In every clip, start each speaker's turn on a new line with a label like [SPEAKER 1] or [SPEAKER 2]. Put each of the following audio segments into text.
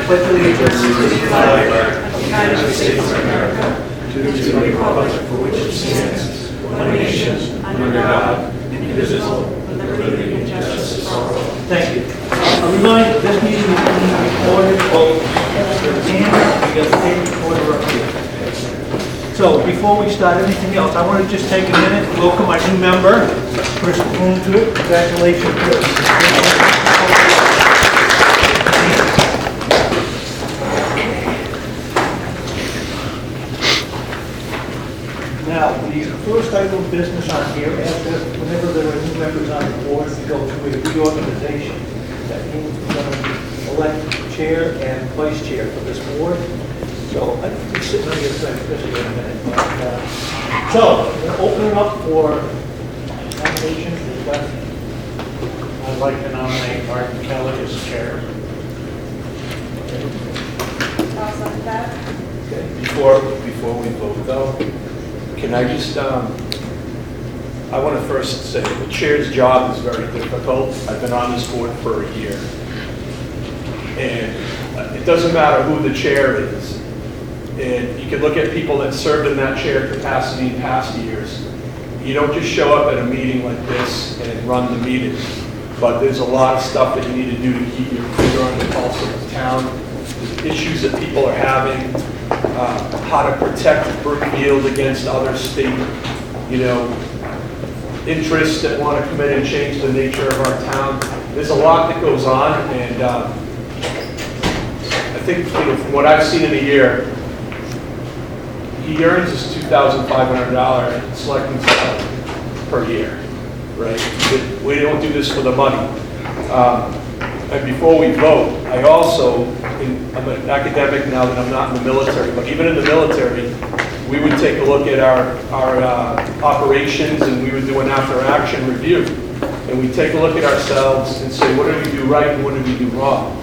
[SPEAKER 1] pledge allegiance to the flag of the United States of America, to the republic for which it stands, one nation, under God, indivisible, with liberty and justice for all. Thank you. A reminder, this meeting is being recorded, and we got the tape recorder up here. So before we start anything else, I want to just take a minute to welcome our new member, Chris Boone, to it. Congratulations, Chris. Now, the first item of business on here, whenever there are new members on the board, we go through a reorganization. That means we're going to elect chair and vice chair for this board. So I think we're sitting on your side, Chris, in a minute. So, we're going to open it up for nominations.
[SPEAKER 2] I'd like to nominate Martin Kelly as chair.
[SPEAKER 3] I'll second that.
[SPEAKER 4] Okay. Before we vote though, can I just, I want to first say the chair's job is very difficult. I've been on this board for a year. And it doesn't matter who the chair is. And you can look at people that served in that chair capacity in past years. You don't just show up at a meeting like this and run the meeting. But there's a lot of stuff that you need to do to keep your finger on the pulse of the town, the issues that people are having, how to protect Brimfield against other state, interests that want to come in and change the nature of our town. There's a lot that goes on, and I think from what I've seen in a year, he earns his $2,500 selecting salary per year, right? We don't do this for the money. And before we vote, I also, I'm an academic now that I'm not in the military, but even in the military, we would take a look at our operations, and we would do an after-action review. And we take a look at ourselves and say, what did we do right and what did we do wrong?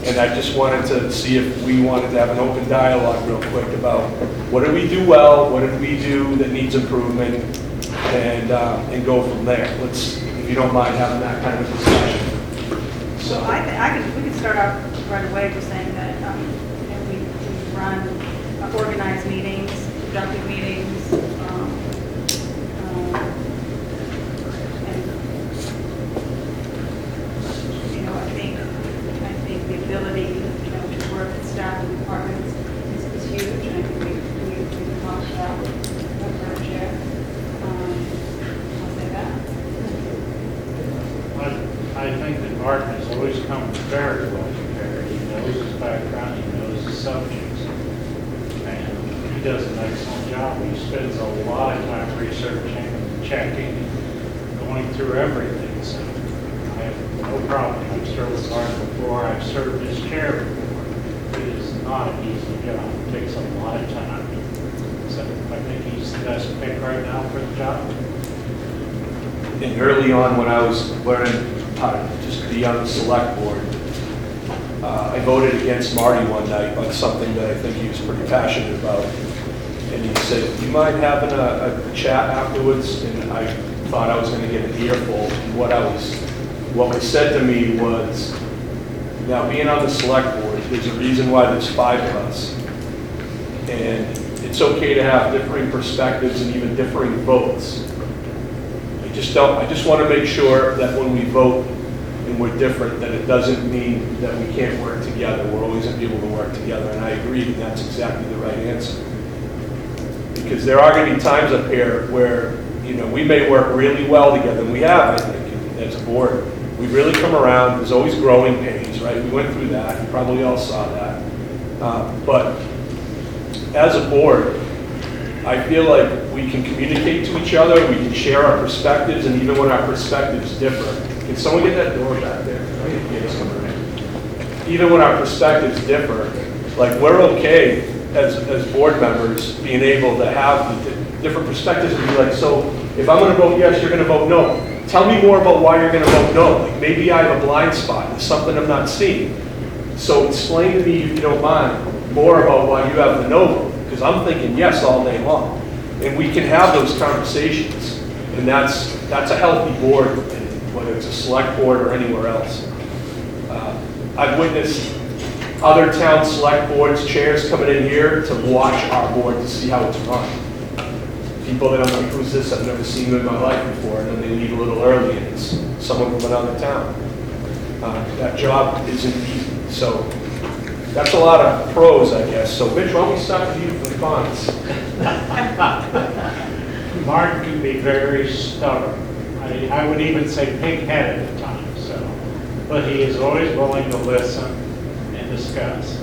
[SPEAKER 4] And I just wanted to see if we wanted to have an open dialogue real quick about what did we do well, what did we do that needs improvement, and go from there. Let's, if you don't mind having that kind of discussion. So
[SPEAKER 3] We could start out right away just saying that we run organized meetings, productive meetings, I think the ability to work with staff and departments is huge, and I think we talked about with our chair. I'll say that.
[SPEAKER 2] I think that Martin has always come very well prepared. He knows his background, he knows his subjects, and he does an excellent job. He spends a lot of time researching, checking, going through everything. So I have no problem. I've served with Martin before. I've served as chair before. It is not an easy job. It takes a lot of time. So I think he's the best pick right now for the job.
[SPEAKER 4] And early on, when I was learning how to just be on the select board, I voted against Marty one night on something that I think he was pretty passionate about. And he said, do you mind having a chat afterwards? And I thought I was going to get an earful. And what was said to me was, now being on the select board, there's a reason why there's 5 of us. And it's okay to have differing perspectives and even differing votes. I just want to make sure that when we vote and we're different, that it doesn't mean that we can't work together. We're always going to be able to work together, and I agree that that's exactly the right answer. Because there are going to be times up here where, we may work really well together, and we have, I think, as a board. We really come around. There's always growing pains, right? We went through that. You probably all saw that. But as a board, I feel like we can communicate to each other, we can share our perspectives, and even when our perspectives differ. Can someone get that door back there? Even when our perspectives differ, like we're okay as board members being able to have the different perspectives and be like, so if I'm going to vote yes, you're going to vote no. Tell me more about why you're going to vote no. Like maybe I have a blind spot. There's something I'm not seeing. So explain to me, if you don't mind, more about why you have the no vote. Because I'm thinking yes all day long. And we can have those conversations. And that's a healthy board, whether it's a select board or anywhere else. I've witnessed other town select boards, chairs coming in here to watch our board to see how it's run. People that I'm like, who's this? I've never seen you in my life before, and then they leave a little early, and it's someone from another town. That job isn't easy, so that's a lot of pros, I guess. So Mitch, why don't we start with you for the cons?
[SPEAKER 2] Mark can be very stubborn. I would even say pig-headed at times, so. But he is always willing to listen and discuss.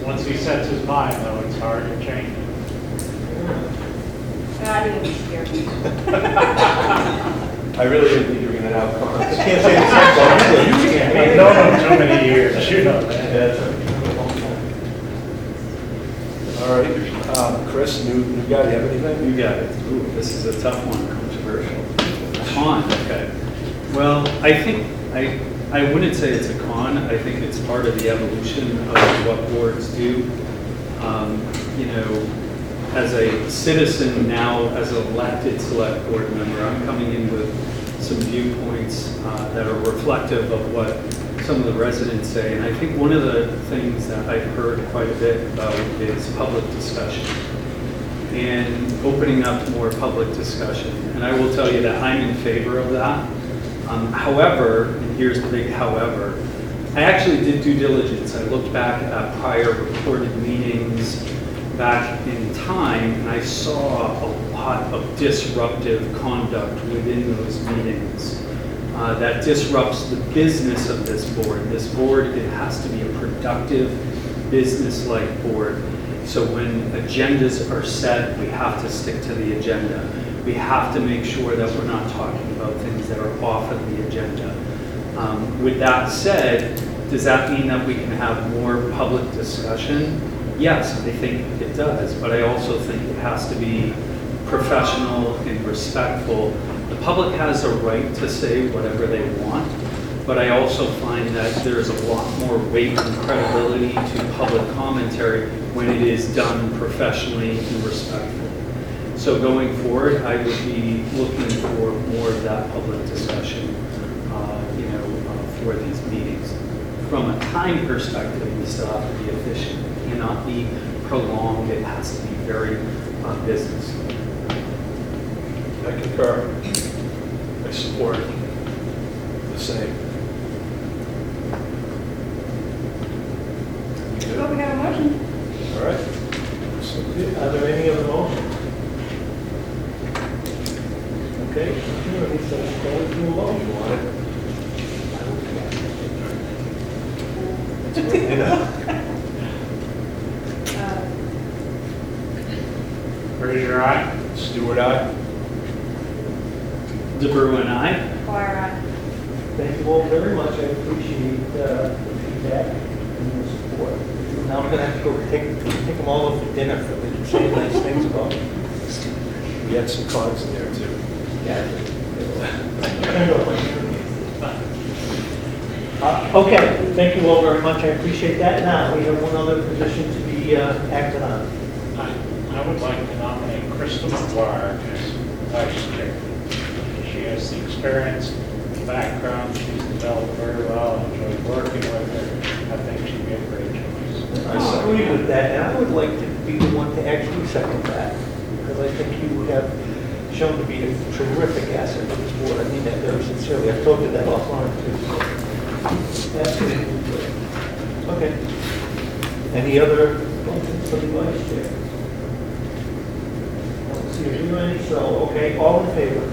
[SPEAKER 2] Once he sets his mind, though, it's hard to change it.
[SPEAKER 3] I didn't scare me.
[SPEAKER 4] I really didn't think you were going to have cons.
[SPEAKER 5] I can't say the same thing.
[SPEAKER 2] I've known him too many years, you know that.
[SPEAKER 4] All right, Chris, new guy, do you have anything?
[SPEAKER 6] You got it. Ooh, this is a tough one, controversial. Con, okay. Well, I think, I wouldn't say it's a con. I think it's part of the evolution of what boards do. You know, as a citizen now, as an elected select board member, I'm coming in with some viewpoints that are reflective of what some of the residents say. And I think one of the things that I've heard quite a bit about is public discussion and opening up more public discussion. And I will tell you that I'm in favor of that. However, and here's the big however, I actually did due diligence. I looked back at prior recorded meetings back in time, and I saw a lot of disruptive conduct within those meetings that disrupts the business of this board. This board, it has to be a productive, business-like board. So when agendas are set, we have to stick to the agenda. We have to make sure that we're not talking about things that are off of the agenda. With that said, does that mean that we can have more public discussion? Yes, I think it does, but I also think it has to be professional and respectful. The public has a right to say whatever they want, but I also find that there's a lot more weight and credibility to public commentary when it is done professionally and respectfully. So going forward, I would be looking for more of that public discussion, for these meetings. From a time perspective, we still have to be efficient. It cannot be prolonged. It has to be very business.
[SPEAKER 4] I concur. I support the same.
[SPEAKER 3] Well, we have a motion.
[SPEAKER 4] All right. So,
[SPEAKER 5] Are there any other motions? Okay, sure, he says, go with you alone, you want it? You know?
[SPEAKER 2] Raise your eye.
[SPEAKER 4] Stewart, aye.
[SPEAKER 6] DeBrew and I.
[SPEAKER 3] Choir eye.
[SPEAKER 5] Thank you all very much, I appreciate the feedback and the support. Now I'm gonna have to go take them all over for dinner, for they say nice things about me.
[SPEAKER 4] We had some cons in there too.
[SPEAKER 5] Okay, thank you all very much, I appreciate that. Now, we have one other position to be acted on.
[SPEAKER 2] I would like to nominate Krista McGuire as vice chair. She has the experience, the background, she's developed very well, I enjoyed working with her. I think she'd be a great choice.
[SPEAKER 5] I agree with that, and I would like to be the one to actually second that, because I think you have shown to be a terrific asset to this board. I mean that very sincerely. I've told you that offline too. Absolutely. Okay. Any other motions for the vice chair? I don't see you any, so, okay, all in favor?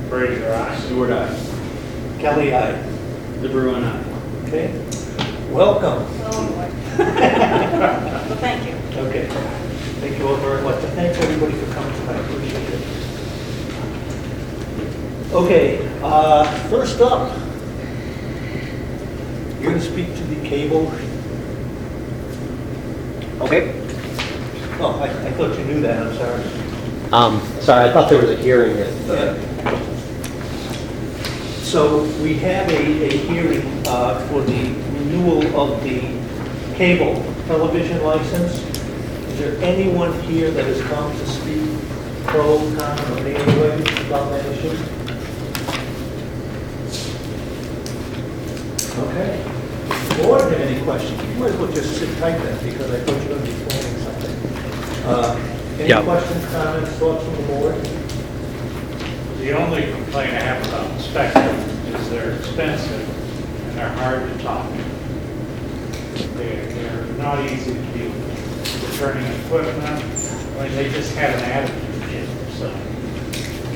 [SPEAKER 2] Raise your eye.
[SPEAKER 4] Stewart, aye.
[SPEAKER 5] Kelly, aye.
[SPEAKER 6] DeBrew and I.
[SPEAKER 5] Okay. Welcome.
[SPEAKER 3] Oh, boy. Well, thank you.
[SPEAKER 5] Okay. Thank you all very much. And thanks everybody for coming tonight. I appreciate it. Okay, first up, you're going to speak to the cable.
[SPEAKER 7] Okay.
[SPEAKER 5] Oh, I thought you knew that. I'm sorry.
[SPEAKER 7] Sorry, I thought there was a hearing
[SPEAKER 5] So we have a hearing for the renewal of the cable television license. Is there anyone here that has come to speak pro, con, or any other way about that issue? Okay. board have any questions, you might as well just sit tight then, because I thought you were going to be planning something. Any
[SPEAKER 7] Yeah.
[SPEAKER 5] questions, comments, thoughts from the board?
[SPEAKER 2] The only complaint I have about the Spectrum is they're expensive and they're hard to talk. They're not easy to deal with. Returning equipment, I mean, they just have an attitude, so.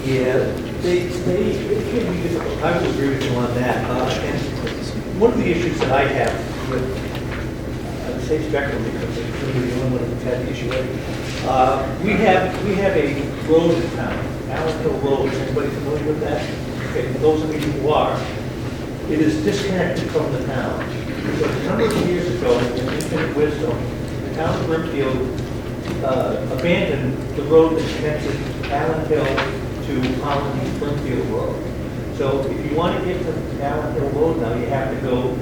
[SPEAKER 5] Yeah, they can be difficult. I would agree with you on that. And one of the issues that I have with, I would say Spectrum, because they're really the only one that's had the issue with, we have a road in town, Allen Hill Road. Is anybody familiar with that? Okay, for those of you who are, it is disconnected from the town. So a number of years ago, in infinite wisdom, the town of Brimfield abandoned the road that connected Allen Hill to Holland Brimfield Road. So if you want to get to Allen Hill Road now, you have to go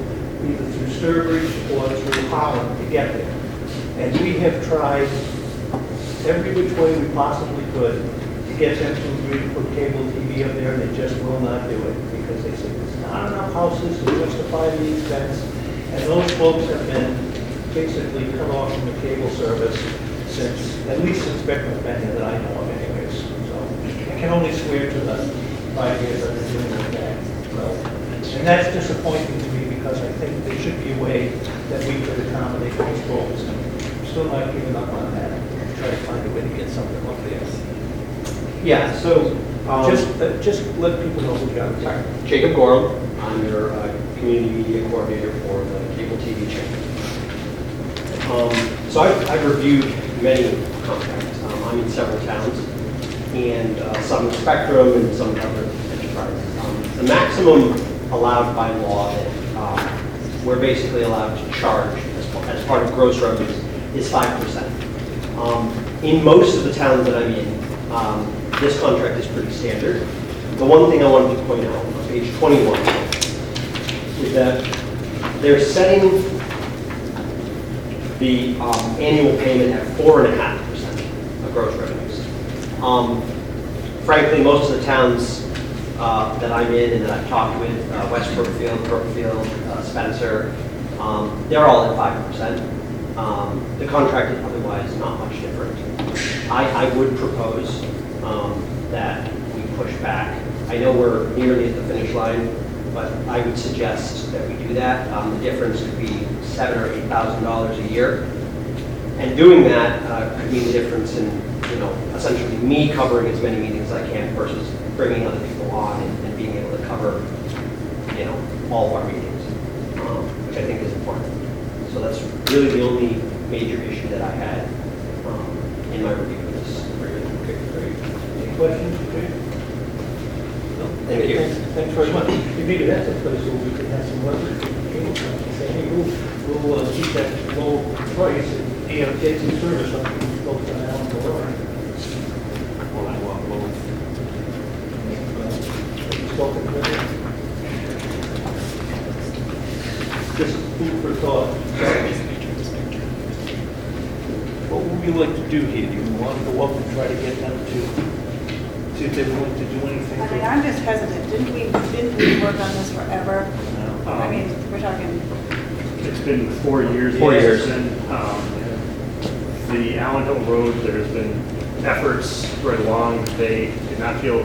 [SPEAKER 5] either through Sturbridge or through Holland to get there. And we have tried every which way we possibly could to get them to agree to put cable TV up there, and they just will not do it because they say there's not enough houses to justify the expense. And those folks have been basically cut off from the cable service since, at least since Spectrum's been here that I know of anyways. So I can only swear to the 5 years I've been doing that. So, and that's disappointing to me because I think there should be a way that we could accommodate those folks. And I'm still not giving up on that. Try to find a way to get something up there.
[SPEAKER 7] Yeah, so,
[SPEAKER 5] Just let people know who you are.
[SPEAKER 7] Jacob Gorham, I'm your community media coordinator for the cable TV channel. So I've reviewed many contracts. I'm in several towns, and some with Spectrum and some other enterprises. The maximum allowed by law that we're basically allowed to charge as part of gross revenues is 5%. In most of the towns that I'm in, this contract is pretty standard. The one thing I wanted to point out on page 21 is that they're setting the annual payment at 4.5% of gross revenues. Frankly, most of the towns that I'm in and that I've talked with, West Brookfield, Spencer, they're all at 5%. The contract is otherwise not much different. I would propose that we push back. I know we're nearly at the finish line, but I would suggest that we do that. The difference could be $7,000 or $8,000 a year. And doing that could mean the difference in, essentially me covering as many meetings as I can versus bringing other people on and being able to cover, all of our meetings, which I think is important. So that's really the only major issue that I had in my review of this agreement.
[SPEAKER 5] Okay, great. Any questions? Okay. No?
[SPEAKER 7] Thank you.
[SPEAKER 5] Thanks very much. Maybe that's a place where we could have some leverage. Cable companies say, hey, we'll keep that low price and get some service on these folks on Allen Hill Road. Spoken with it. Just food for thought. What would we like to do here? Do you want to go up and try to get them to see if they're willing to do anything?
[SPEAKER 3] I mean, I'm just hesitant. Didn't we work on this forever? I mean, we're talking,
[SPEAKER 1] It's been 4 years.
[SPEAKER 7] 4 years.
[SPEAKER 1] And the Allen Hill Road, there's been efforts right along. They did not feel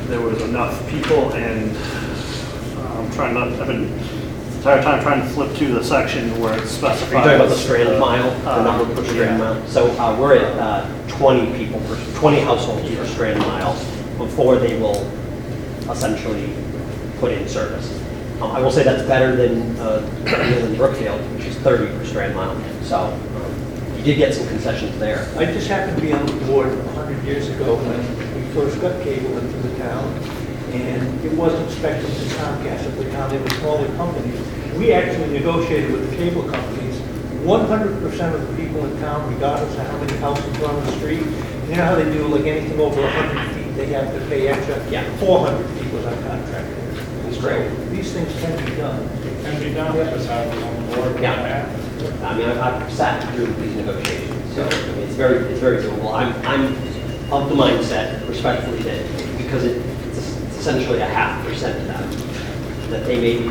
[SPEAKER 1] there was enough people, and I've been the entire time trying to flip to the section where it's specified.
[SPEAKER 7] Are you talking about the strand mile, the number per strand mile? So we're at 20 households per strand mile before they will essentially put in service. I will say that's better than Brookfield, which is 30 per strand mile. So you did get some concessions there.
[SPEAKER 5] I just happened to be on the board 100 years ago when we first got cable into the town, and it wasn't Spectrum to Comcast at the time, they were smaller companies. We actually negotiated with the cable companies, 100% of the people in town, regardless of how many houses are on the street. You know how they do, like anything over 100 feet, they have to pay extra?
[SPEAKER 7] Yeah.
[SPEAKER 5] 400 people are contracted.
[SPEAKER 7] That's great.
[SPEAKER 5] So these things can be done.
[SPEAKER 2] Can be done, because I was on the board when
[SPEAKER 7] Yeah.
[SPEAKER 2] that happened.
[SPEAKER 7] I mean, I've sat through these negotiations, so I mean, it's very doable. I'm of the mindset, respectfully, that because it's essentially a 0.5% to them, that they may be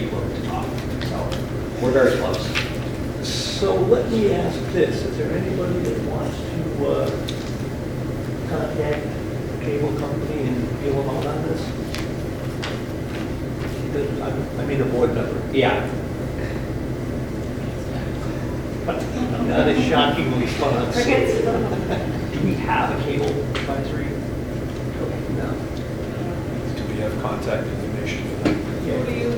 [SPEAKER 7] willing to We're very close.
[SPEAKER 5] So let me ask this, is there anybody that wants to contact the cable company and deal them out on this? I mean, a board member.
[SPEAKER 7] Yeah.
[SPEAKER 5] Not a shocking response.
[SPEAKER 3] Crickets.
[SPEAKER 7] Do we have a cable advisory?
[SPEAKER 5] No.
[SPEAKER 4] Do we have contact information for them?
[SPEAKER 3] Who do you,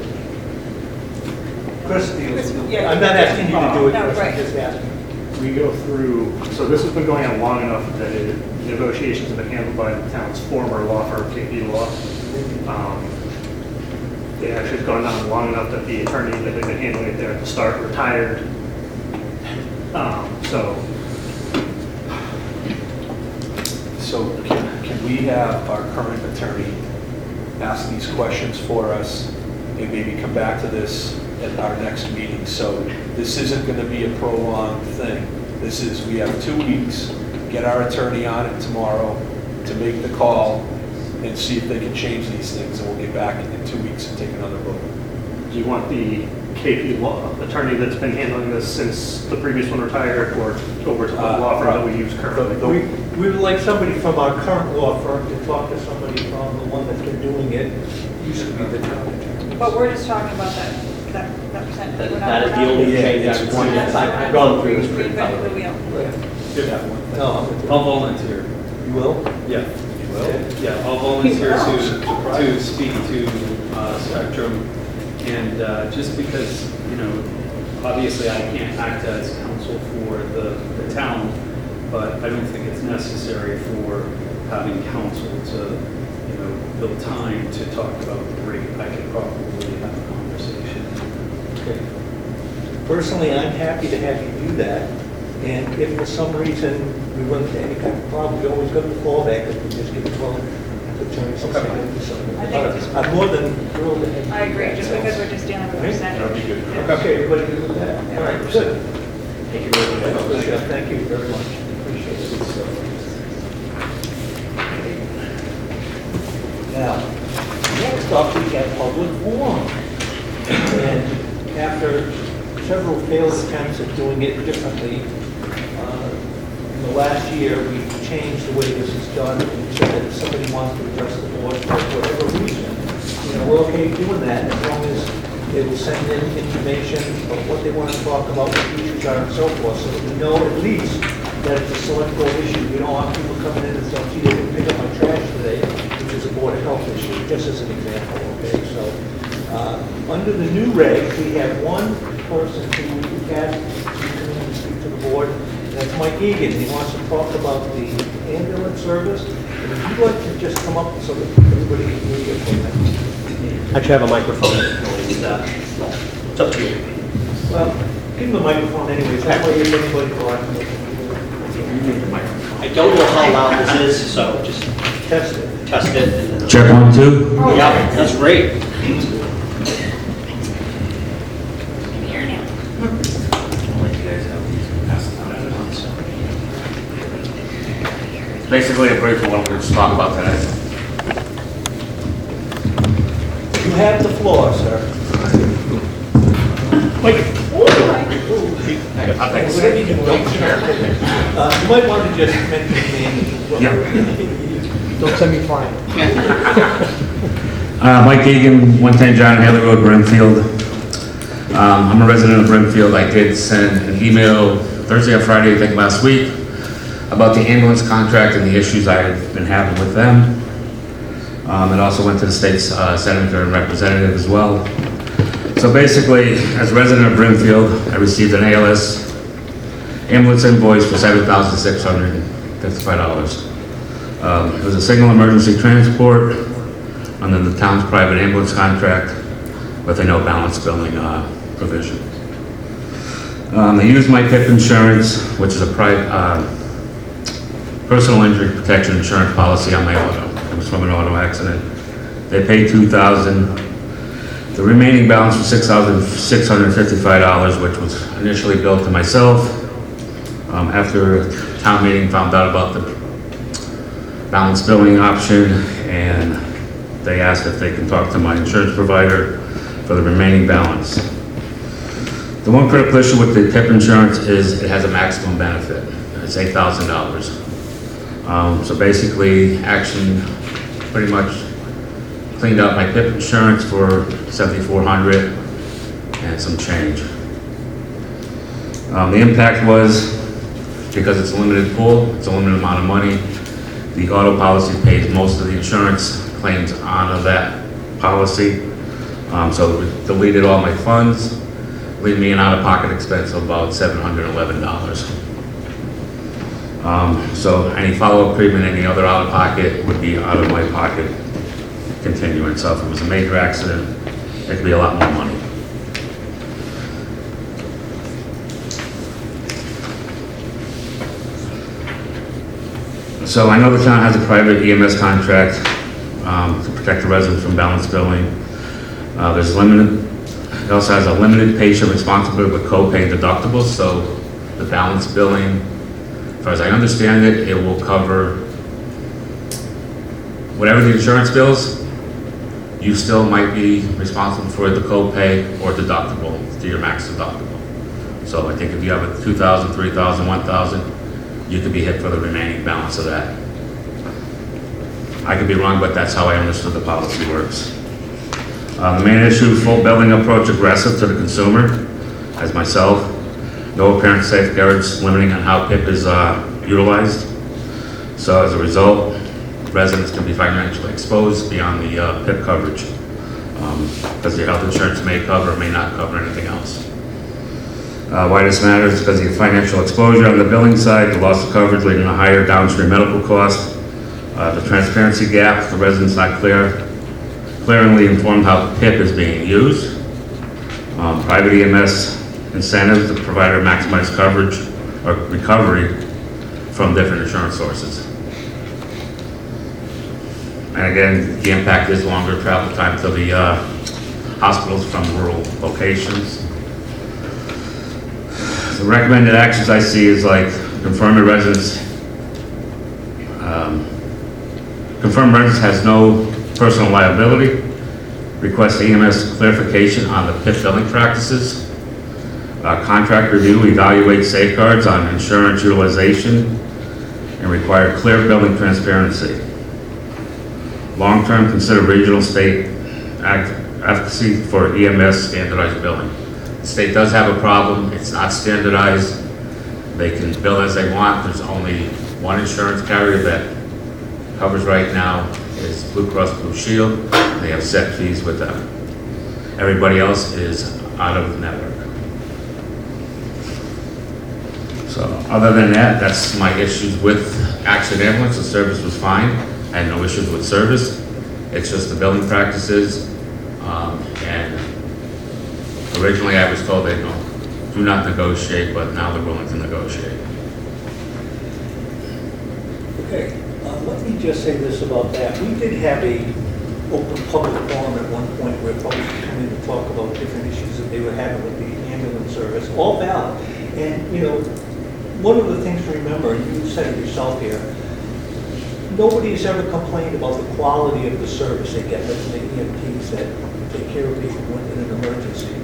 [SPEAKER 5] Chris deals with it.
[SPEAKER 3] Yeah.
[SPEAKER 5] I'm not asking you to do it,
[SPEAKER 3] No,
[SPEAKER 5] Chris, I'm
[SPEAKER 3] right.
[SPEAKER 5] just asking.
[SPEAKER 1] We go through, so this has been going on long enough that negotiations have been handled by the town's former law firm, KP Law. It actually has gone on long enough that the attorney that had been handling it there at the start retired.
[SPEAKER 4] So can we have our current attorney ask these questions for us and maybe come back to this at our next meeting? So this isn't going to be a prolonged thing. This is, we have 2 weeks, get our attorney on it tomorrow to make the call and see if they can change these things, and we'll get back in 2 weeks and take another vote.
[SPEAKER 1] Do you want the KP law attorney that's been handling this since the previous one retired, or over to the law firm that we use currently?
[SPEAKER 5] We would like somebody from our current law firm to talk to somebody from the one that's been doing it, used to be the town attorney.
[SPEAKER 3] but we're just talking about that percentage. We're not-
[SPEAKER 7] That is the
[SPEAKER 3] we're not-
[SPEAKER 7] only
[SPEAKER 4] Yeah,
[SPEAKER 7] change
[SPEAKER 4] it's
[SPEAKER 7] I've
[SPEAKER 4] one-
[SPEAKER 7] seen. I've gone through this pretty
[SPEAKER 3] Reinvented the
[SPEAKER 7] thoroughly.
[SPEAKER 3] wheel.
[SPEAKER 5] No, I'm with you.
[SPEAKER 6] I'll volunteer.
[SPEAKER 5] You will?
[SPEAKER 6] Yeah. Yeah, I'll volunteer to speak to Spectrum, and just because, you know, obviously I can't act as counsel for the town, but I don't think it's necessary for having counsel to, you know, build time to talk about the rate. I could probably have a conversation.
[SPEAKER 5] Okay. Personally, I'm happy to have you do that, and if for some reason we run into any kind of problem, we always got the fallback, if we just give it to the attorneys and say
[SPEAKER 3] I think it's-
[SPEAKER 5] I'm more than thrilled to have.
[SPEAKER 3] I agree, just because we're just dealing with percentage.
[SPEAKER 4] That'd be good.
[SPEAKER 3] Yeah.
[SPEAKER 5] Okay, everybody good with that? All right, good.
[SPEAKER 7] Thank you very much.
[SPEAKER 5] Thank you very much, appreciate it. Now, next up, we have public forum. And after several failed attempts at doing it differently, in the last year, we changed the way this is done, and we said that if somebody wants to address the board for whatever reason, you know, we're okay doing that, as long as they will send in information of what they want to talk about, what the issues are, and so forth, so that we know at least that it's a select board issue. We don't want people coming in and saying, gee, they didn't pick up my trash today, which is a board of health issue, just as an example, okay? So, under the new regs, we have one person who has to come in and speak to the board, and that's Mike Egan. He wants to talk about the ambulance service, and if you'd like to just come up so that everybody can hear you for a minute.
[SPEAKER 7] I should have a microphone. It's up to you.
[SPEAKER 5] Well, give him the microphone anyways, that way if anybody watching it.
[SPEAKER 7] I don't know how loud this is, so just
[SPEAKER 5] Test it.
[SPEAKER 7] test it. And then
[SPEAKER 8] Check 1, 2.
[SPEAKER 7] Yeah, that's great.
[SPEAKER 8] Basically, a brief of what we're just talking about today.
[SPEAKER 5] You have the floor, sir. Whatever you do, you might want to just mention the name. Don't send me flying.
[SPEAKER 8] Mike Egan, 110 John Haley Road, Brimfield. I'm a resident of Brimfield. I did send an email Thursday or Friday, I think last week, about the ambulance contract and the issues I've been having with them. It also went to the state's senator and representative as well. So basically, as a resident of Brimfield, I received an ALS ambulance invoice for $7,655. It was a single emergency transport under the town's private ambulance contract with a no balance billing provision. I used my PIP insurance, which is a personal injury protection insurance policy on my auto. It was from an auto accident. They paid $2,000. The remaining balance was $6,655, which was initially billed to myself. After town meeting, found out about the balance billing option, and they asked if they can talk to my insurance provider for the remaining balance. The one critical issue with the PIP insurance is it has a maximum benefit. It's $8,000. So basically, Action pretty much cleaned up my PIP insurance for $7,400 and some change. The impact was, because it's a limited pool, it's a limited amount of money, the auto policy pays most of the insurance claims on that policy. So it deleted all my funds, leaving me an out-of-pocket expense of about $711. So any follow-up treatment, any other out-of-pocket would be out of my pocket continuing. So if it was a major accident, it could be a lot more money. So I know the town has a private EMS contract to protect the residents from balance billing. It also has a limited patient responsibility with co-pay deductibles, so the balance billing, as far as I understand it, it will cover whatever the insurance bills. You still might be responsible for the co-pay or deductible to your max deductible. So I think if you have a $2,000, $3,000, $1,000, you could be hit for the remaining balance of that. I could be wrong, but that's how I understood the policy works. The main issue, full billing approach aggressive to the consumer, as myself. No apparent safeguards limiting on how PIP is utilized. So as a result, residents can be financially exposed beyond the PIP coverage, because your health insurance may cover or may not cover anything else. Why this matters is because of the financial exposure on the billing side, the loss of coverage leading to higher downstream medical costs, the transparency gap, the residents not clearly informed how PIP is being used, private EMS incentives to provide or maximize coverage or recovery from different insurance sources. And again, the impact is longer travel time to the hospitals from rural locations. The recommended actions I see is like confirm residence has no personal liability, request EMS clarification on the PIP billing practices, contract review, evaluate safeguards on insurance utilization, and require clear billing transparency. Long-term, consider regional state advocacy for EMS standardized billing. The state does have a problem, it's not standardized. They can bill as they want. There's only one insurance carrier that covers right now is Blue Cross Blue Shield. They have set fees with them. Everybody else is out of the network. So other than that, that's my issues with Action Ambulance. The service was fine. I had no issues with service. It's just the billing practices. And originally I was told they do not negotiate, but now they're willing to negotiate.
[SPEAKER 5] Okay, let me just say this about that. We did have a open public forum at one point where folks could come in and talk about different issues that they were having with the ambulance service, all valid. And, you know, one of the things to remember, and you said it yourself here, nobody has ever complained about the quality of the service they get, like the EMTs that take care of people in an emergency.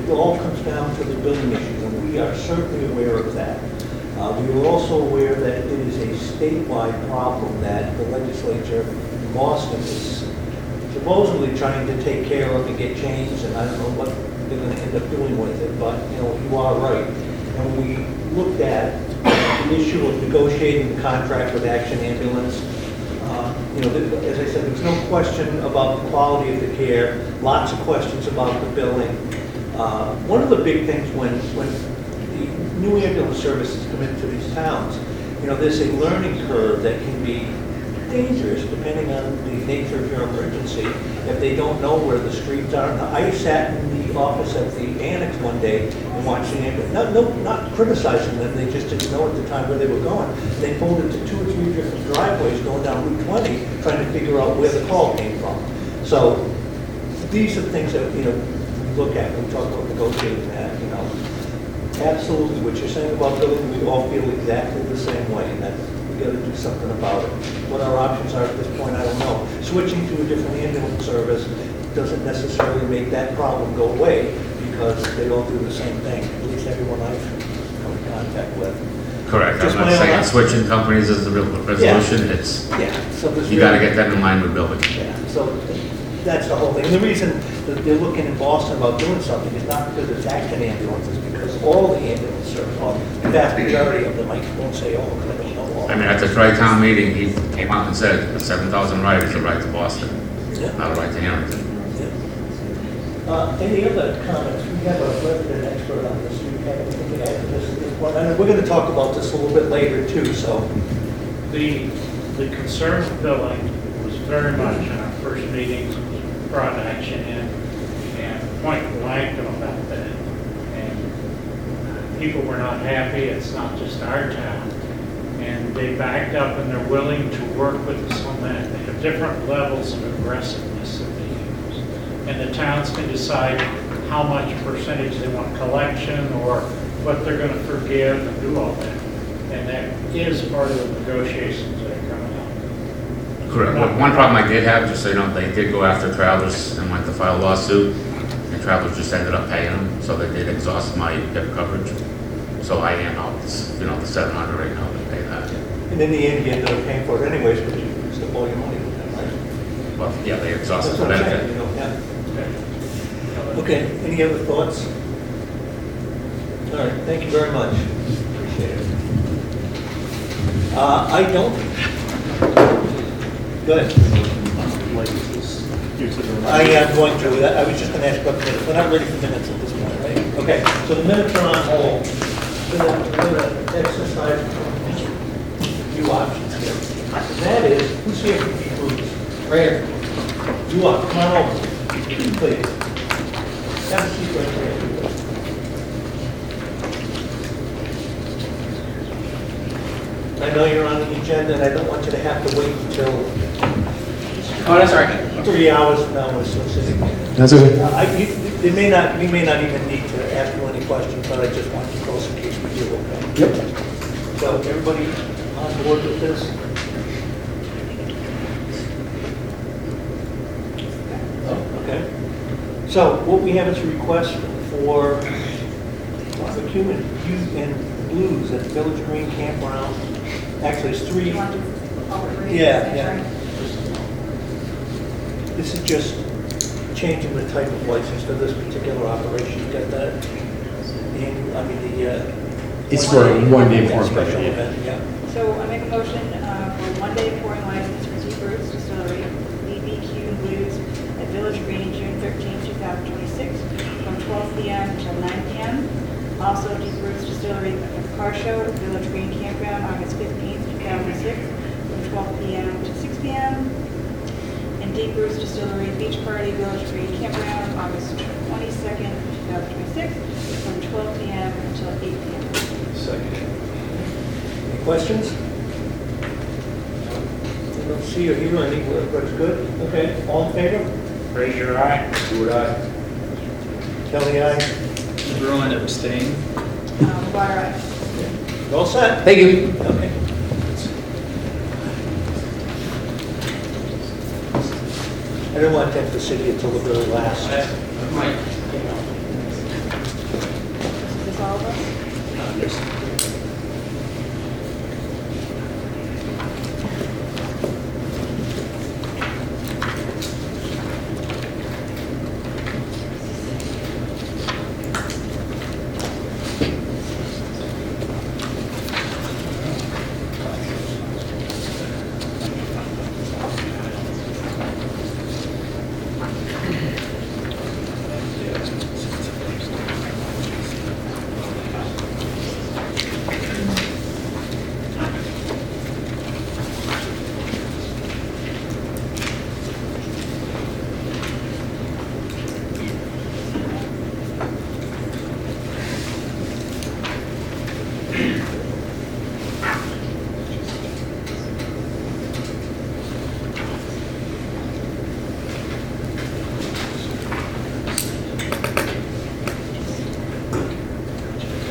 [SPEAKER 5] It all comes down to the billing issues, and we are certainly aware of that. We are also aware that it is a statewide problem that the legislature in Boston is supposedly trying to take care of and get changed, and I don't know what they're going to end up doing with it, but, you know, you are right. And when we looked at the issue of negotiating the contract with Action Ambulance, you know, as I said, there's no question about the quality of the care, lots of questions about the billing. One of the big things when the new ambulance services come into these towns, you know, there's a learning curve that can be dangerous depending on the nature of your emergency if they don't know where the streets are. Now, I sat in the office at the annex one day and watched the ambulance, not criticizing them, they just didn't know at the time where they were going. They pulled into 2 or 3 different driveways going down Route 20 trying to figure out where the call came from. So these are things that, you know, we look at when we talk about negotiating that, you know. Absolutely, what you're saying about billing, we all feel exactly the same way, and that we got to do something about it. What our options are at this point, I don't know. Switching to a different ambulance service doesn't necessarily make that problem go away, because they all do the same thing, at least everyone I've come in contact with.
[SPEAKER 8] Correct, I'm
[SPEAKER 5] Just my
[SPEAKER 8] not
[SPEAKER 5] own
[SPEAKER 8] saying
[SPEAKER 5] opinion.
[SPEAKER 8] switching companies is the real resolution, it's,
[SPEAKER 5] Yeah, so there's.
[SPEAKER 8] you gotta
[SPEAKER 5] really-
[SPEAKER 8] get them in line with building.
[SPEAKER 5] Yeah, so that's the whole thing. And the reason that they're looking in Boston about doing something is not because it's Acton ambulances, because all the ambulance service, or the vast majority of them, I won't say all, because I don't know all.
[SPEAKER 8] I mean, at the tri-town meeting, he came out and said, the 7,000 right is a right to Boston,
[SPEAKER 5] Yeah.
[SPEAKER 8] not a right to Harrington.
[SPEAKER 5] Any other comments? We have a resident expert on this. We have anything to add to this? Well, and we're going to talk about this a little bit later too, so.
[SPEAKER 2] The concern with billing was very much in our first meetings, was brought action in, and point blank about that. And people were not happy, it's not just our town. And they backed up and they're willing to work with us on that. They have different levels of aggressiveness that they use. And the towns can decide how much percentage they want collection or what they're going to forgive and do all that. And that is part of the negotiations that are coming up.
[SPEAKER 8] Correct. One problem I did have, just so you know, they did go after Travelers and went to file a lawsuit, and Travelers just ended up paying them, so they did exhaust my PIP coverage. So I am out, the 700 right now to pay that.
[SPEAKER 5] And in the end, you end up paying for it anyways, because you used up all your money with them, right?
[SPEAKER 8] Well, yeah, they exhausted
[SPEAKER 5] That's
[SPEAKER 8] the
[SPEAKER 5] what I'm saying,
[SPEAKER 8] benefit.
[SPEAKER 5] you know, yeah. Okay, any other thoughts? All right, thank you very much. Appreciate it. I don't. Go ahead. I am going to, I was just going to ask about the minutes. We're not ready for minutes at this point, right? Okay, so the minutes are on hold. We're going to exercise a few options here. And that is, who's here for the groups? Right here. You are, come on over, please. Have a seat right there. I know you're on the agenda, and I don't want you to have to wait until
[SPEAKER 9] Oh, that's all right.
[SPEAKER 5] 3 hours from now, we're still sitting here.
[SPEAKER 9] That's okay.
[SPEAKER 5] We may not even need to ask you any questions, but I just want you close in case we do, okay?
[SPEAKER 9] Yep.
[SPEAKER 5] So everybody on board with this? Oh, okay. So what we have is a request for barbecue and blues at the Village Green Campground. Actually, it's three. Yeah. This is just changing the type of license for this particular operation. You got that?
[SPEAKER 9] It's for a one-day pouring
[SPEAKER 5] Special
[SPEAKER 9] permit.
[SPEAKER 5] event, yeah.
[SPEAKER 3] So I make a motion for one-day pouring license for Deep Roots Distillery, BBQ Blues at Village Green, June 13, 2026, from 12 p.m. until 9 p.m. Also, Deep Roots Distillery Car Show at Village Green Campground, August 15, 2006, from 12 p.m. to 6 p.m. And Deep Roots Distillery Beach Party, Village Green Campground, August 22nd, 2026, from 12 p.m. until 8 p.m.
[SPEAKER 5] Second. Any questions? I don't see or hear any. Looks good. Okay, all in favor?
[SPEAKER 2] Raise your eye.
[SPEAKER 5] Do aye. Kelly, aye.
[SPEAKER 6] Bruin abstain.
[SPEAKER 3] Water ice.
[SPEAKER 5] All set?
[SPEAKER 9] Thank you.
[SPEAKER 5] Okay. I don't want to tempt the city until the very last.
[SPEAKER 3] Is this all of us?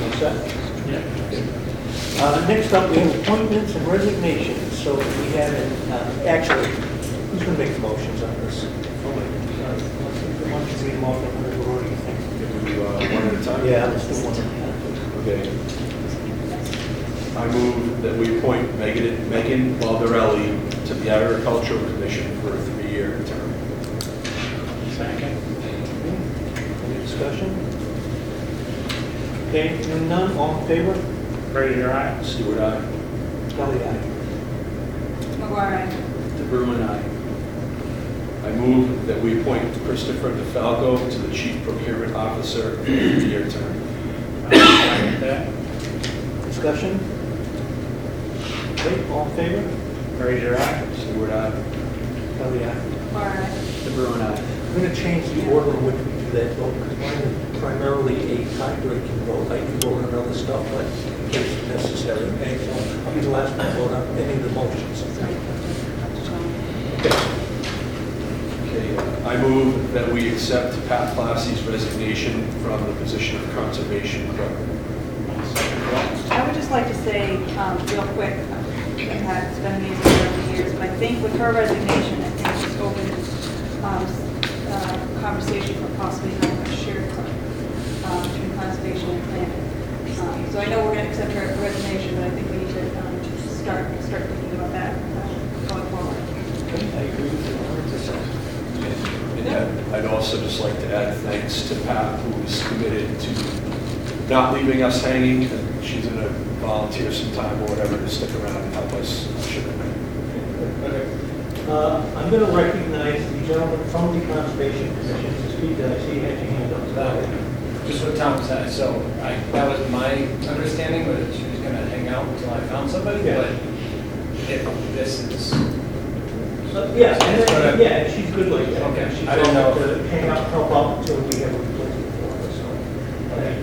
[SPEAKER 5] All set? Next up, we have appointments and resignations. So we have, actually, who's going to make the motions on this? Why don't you read them off in whatever order you think?
[SPEAKER 4] one at a time?
[SPEAKER 5] Yeah, let's do one.
[SPEAKER 4] Okay. I move that we appoint Megan Baldarelli to the Agricultural Commission for a 3-year term.
[SPEAKER 2] Second.
[SPEAKER 5] Any discussion? Okay, hearing none, all in favor?
[SPEAKER 2] Fraser, aye.
[SPEAKER 4] Stewart, aye.
[SPEAKER 5] Kelly, aye.
[SPEAKER 3] McGuire, aye.
[SPEAKER 6] DeBruin, aye.
[SPEAKER 4] I move that we appoint Christopher DeFalco to the Chief Procurement Officer for a 3-year term.
[SPEAKER 2] Second that.
[SPEAKER 5] Discussion? Okay, all in favor?
[SPEAKER 2] Fraser, aye.
[SPEAKER 4] Stewart, aye.
[SPEAKER 5] Kelly, aye.
[SPEAKER 3] McGuire, aye.
[SPEAKER 6] DeBruin, aye.
[SPEAKER 5] I'm going to change the order in which we do that vote, because mine is primarily a tie-breaking vote. I can vote on other stuff, but in case necessary, okay? So I'll be the last one to vote on any of the motions. Okay.
[SPEAKER 4] Okay, I move that we accept Pat Plassy's resignation from the position of Conservation Clerk.
[SPEAKER 3] I would just like to say, real quick, Pat's been amazing for years, but I think with her resignation, I think it's opened conversation for possibly having a shared clerk between conservation and planning. So I know we're going to accept her resignation, but I think we need to start thinking about that going forward.
[SPEAKER 5] I agree with you 100%.
[SPEAKER 4] And I'd also just like to add thanks to Pat, who is committed to not leaving us hanging, and she's going to volunteer some time or whatever to stick around and help us.
[SPEAKER 5] I'm going to recognize the gentleman from the Conservation Commission to speak. I see you had your hand up.
[SPEAKER 10] Just what Tom said, so that was my understanding, but she was gonna hang out until I found somebody,
[SPEAKER 5] Yeah.
[SPEAKER 10] but if this is,
[SPEAKER 5] Yeah, she's good like that.
[SPEAKER 10] Okay,
[SPEAKER 5] She's
[SPEAKER 10] I don't know.
[SPEAKER 5] going to hang out, help out until we have a replacement for her, so. Okay.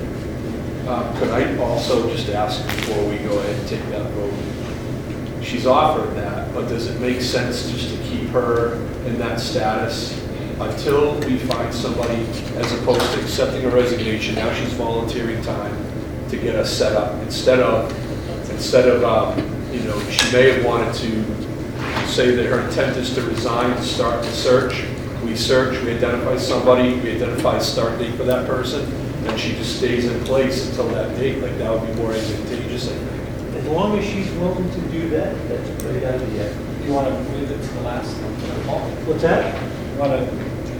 [SPEAKER 4] Could I also just ask before we go ahead and take that vote? She's offered that, but does it make sense just to keep her in that status until we find somebody, as opposed to accepting a resignation? Now she's volunteering time to get us set up instead of, she may have wanted to say that her intent is to resign, to start the search. We search, we identify somebody, we identify a start date for that person, and she just stays in place until that date. Like, that would be more advantageous, I think.
[SPEAKER 5] As long as she's willing to do that, that's a great idea.
[SPEAKER 10] you wanna move it to the last call?
[SPEAKER 5] What's that?
[SPEAKER 10] You wanna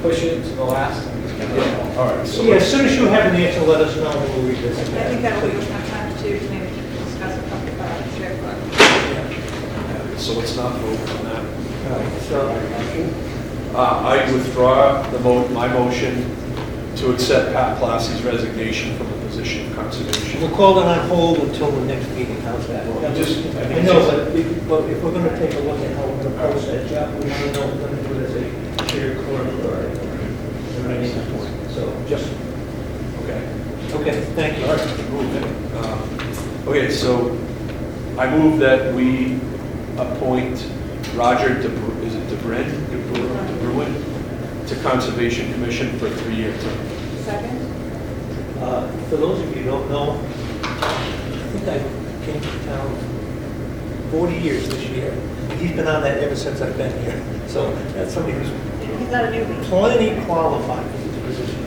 [SPEAKER 10] push it to the last?
[SPEAKER 4] Yeah, all right. So
[SPEAKER 5] Yeah, as soon as you have an answer, let us know, and we'll revisit
[SPEAKER 3] I
[SPEAKER 5] that.
[SPEAKER 3] think that will give us enough time to maybe discuss a couple about shared clerk.
[SPEAKER 4] So let's not vote on that.
[SPEAKER 5] All right, so,
[SPEAKER 4] I withdraw my motion to accept Pat Plassy's resignation from the position of conservation.
[SPEAKER 5] we'll call it on hold until the next meeting, how's that?
[SPEAKER 4] I
[SPEAKER 5] I know, but if we're going to take a look at how we're going to post that job, we want to know if we're going to do it as a shared clerk or so, just,
[SPEAKER 4] Okay.
[SPEAKER 5] okay, thank you.
[SPEAKER 4] All right, move it. Okay, so I move that we appoint Roger DeBruin to Conservation Commission for a 3-year term.
[SPEAKER 3] Second?
[SPEAKER 5] For those of you who don't know, I think I came to town 40 years this year. He's been on that ever since I've been here. So that's somebody who's
[SPEAKER 3] He's not a newbie.
[SPEAKER 5] plenty qualified for this position,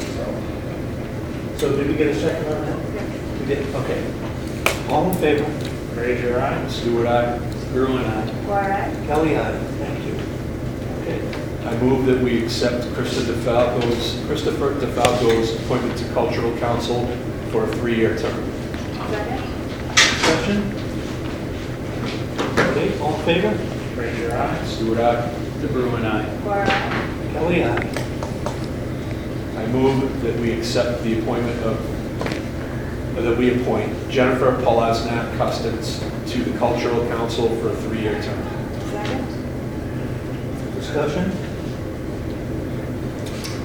[SPEAKER 5] so did we get a second on that? We did, okay. All in favor?
[SPEAKER 2] Fraser, aye.
[SPEAKER 4] Stewart, aye.
[SPEAKER 6] DeBruin, aye.
[SPEAKER 3] McGuire, aye.
[SPEAKER 5] Kelly, aye. Thank you. Okay.
[SPEAKER 4] I move that we accept Christopher DeFalco's appointment to Cultural Council for a 3-year term.
[SPEAKER 3] Second?
[SPEAKER 5] Discussion? Okay, all in favor?
[SPEAKER 2] Fraser, aye.
[SPEAKER 4] Stewart, aye.
[SPEAKER 6] DeBruin, aye.
[SPEAKER 3] McGuire, aye.
[SPEAKER 5] Kelly, aye.
[SPEAKER 4] I move that we accept the appointment that we appoint Jennifer Polaznak Custance to the Cultural Council for a 3-year term.
[SPEAKER 3] Second?
[SPEAKER 5] Discussion?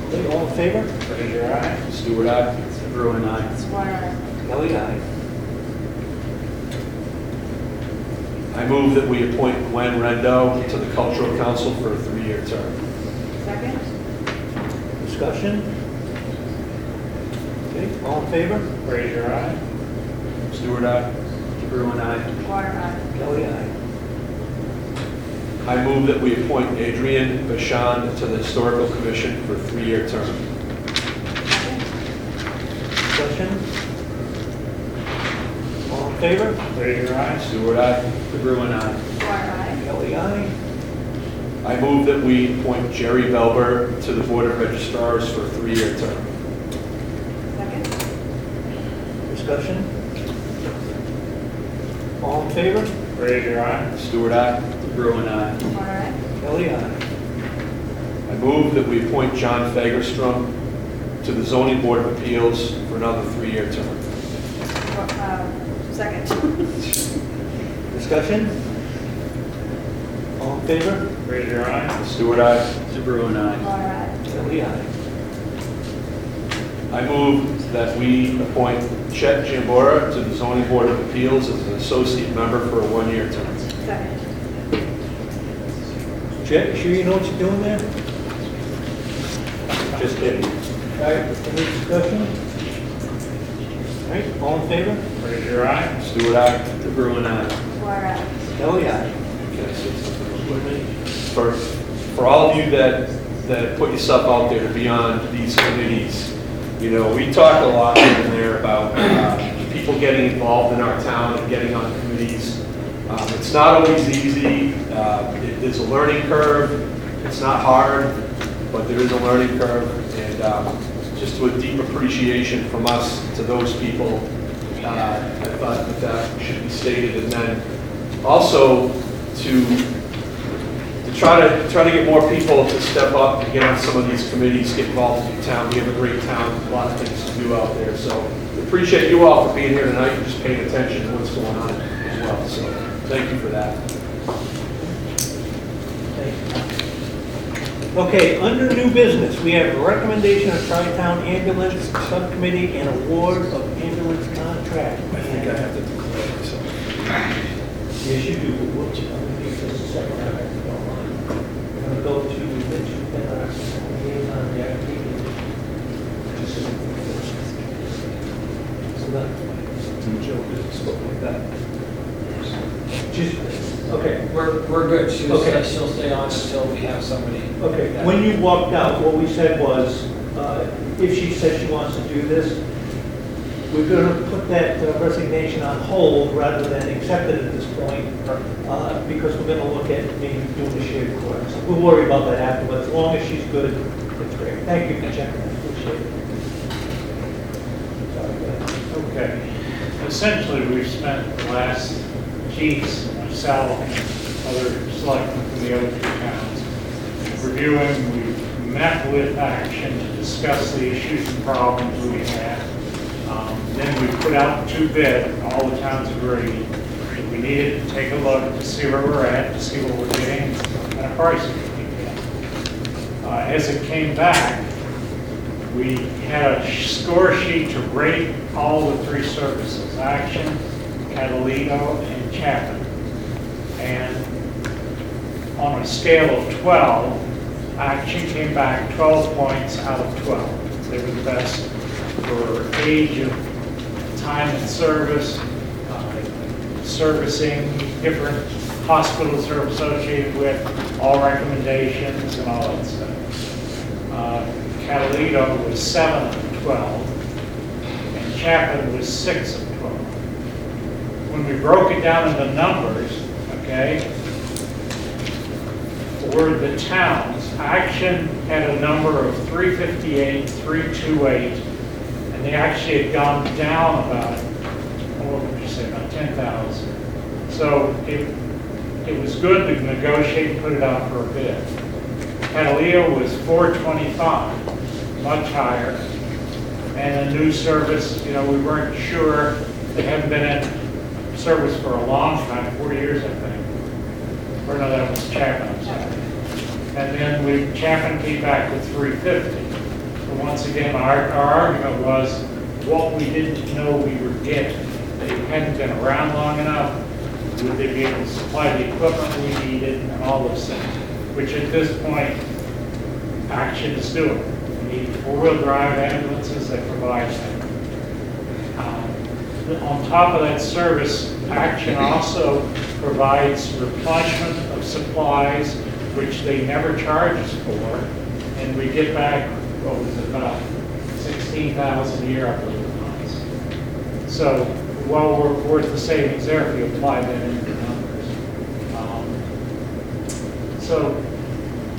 [SPEAKER 5] Okay, all in favor?
[SPEAKER 2] Fraser, aye.
[SPEAKER 4] Stewart, aye.
[SPEAKER 6] DeBruin, aye.
[SPEAKER 3] McGuire, aye.
[SPEAKER 5] Kelly, aye.
[SPEAKER 4] I move that we appoint Gwen Rendo to the Cultural Council for a 3-year term.
[SPEAKER 3] Second?
[SPEAKER 5] Discussion? Okay, all in favor?
[SPEAKER 2] Fraser, aye.
[SPEAKER 4] Stewart, aye.
[SPEAKER 6] DeBruin, aye.
[SPEAKER 3] McGuire, aye.
[SPEAKER 5] Kelly, aye.
[SPEAKER 4] I move that we appoint Adrian Bashan to the Historical Commission for a 3-year term.
[SPEAKER 3] Second?
[SPEAKER 5] Discussion? All in favor?
[SPEAKER 2] Raise your eyes.
[SPEAKER 4] Stewart, aye.
[SPEAKER 6] DeBruin, aye.
[SPEAKER 3] Dwyer, aye.
[SPEAKER 5] Kelly, aye.
[SPEAKER 4] I move that we appoint Jerry Belber to the Board of Registrars for a 3-year term.
[SPEAKER 3] Second.
[SPEAKER 5] Discussion? All in favor?
[SPEAKER 2] Raise your eyes.
[SPEAKER 4] Stewart, aye.
[SPEAKER 6] DeBruin, aye.
[SPEAKER 3] Dwyer, aye.
[SPEAKER 5] Kelly, aye.
[SPEAKER 4] I move that we appoint John Fagerstrom to the Zoning Board of Appeals for another 3-year term.
[SPEAKER 3] Second.
[SPEAKER 5] Discussion? All in favor?
[SPEAKER 2] Raise your eyes.
[SPEAKER 4] Stewart, aye.
[SPEAKER 6] DeBruin, aye.
[SPEAKER 3] Dwyer, aye.
[SPEAKER 5] Kelly, aye.
[SPEAKER 4] I move that we appoint Chet Jambora to the Zoning Board of Appeals as an associate member for a 1-year term.
[SPEAKER 3] Second.
[SPEAKER 5] Chet, you sure you know what you're doing there? Just kidding. All right, any discussion? All right, all in favor?
[SPEAKER 2] Raise your eyes.
[SPEAKER 4] Stewart, aye.
[SPEAKER 6] DeBruin, aye.
[SPEAKER 3] Dwyer, aye.
[SPEAKER 5] Kelly, aye.
[SPEAKER 4] Can I say something real quick? For all of you that put yourself out there to be on these committees, you know, we talk a lot here and there about people getting involved in our town and getting on committees. It's not always easy. There's a learning curve. It's not hard, but there is a learning curve. And just to a deep appreciation from us to those people, I thought that should be stated. And then also to try to get more people to step up and get on some of these committees, get involved in the town. We have a great town, a lot of things to do out there. So we appreciate you all for being here tonight and just paying attention to what's going on as well. So thank you for that.
[SPEAKER 5] Okay, under new business, we have a recommendation of Tri-Town Ambulance Subcommittee and award of ambulance contract.
[SPEAKER 4] I think I have to declare myself.
[SPEAKER 5] Yes, you do. Whoops, I'm going to need just a second. I'm going to go to Mitch and liaison there. So that, Joe, spoke like that. Just, okay.
[SPEAKER 10] We're good.
[SPEAKER 5] Okay.
[SPEAKER 10] She'll stay on until we have somebody.
[SPEAKER 5] Okay, when you walked out, what we said was, if she says she wants to do this, we're going to put that resignation on hold rather than accept it at this point, because we're going to look at maybe doing a shared course. We'll worry about that after, but as long as she's good, it's great. Thank you for checking, I appreciate it. Sorry, go ahead.
[SPEAKER 2] Okay. Essentially, we've spent the last, Chiefs, myself, other selectmen from the other 2 towns, reviewing. We met with Action to discuss the issues and problems we had. Then we put out 2 bids. All the towns agreed. We needed to take a look to see where we're at, to see what we're getting, and a price we can get. As it came back, we had a score sheet to rate all the 3 services: Action, Catalina, and Chapman. And on a scale of 12, Action came back 12 points out of 12. They were the best for age of time and service, servicing different hospitals they're associated with, all recommendations and all that stuff. Catalina was 7 of 12, and Chapman was 6 of 12. When we broke it down into numbers, okay, for the towns, Action had a number of 358, 328, and they actually had gone down about, what would you say, about 10,000. So it was good to negotiate and put it out for a bid. Catalina was 425, much higher, and a new service, you know, we weren't sure. They haven't been in service for a long time, 4 years, I think. Or no, that was Chapman, I'm sorry. And then Chapman came back with 350. But once again, our argument was what we didn't know we were getting. They hadn't been around long enough. Would they be able to supply the equipment we needed and all those things, which at this point, Action is doing. We need 4-wheel drive ambulances that provide that. On top of that service, Action also provides replenishment of supplies, which they never charge us for, and we get back, what was it, about $16,000 a year, I believe. So, well, we're worth the savings there if you apply that into the numbers. So,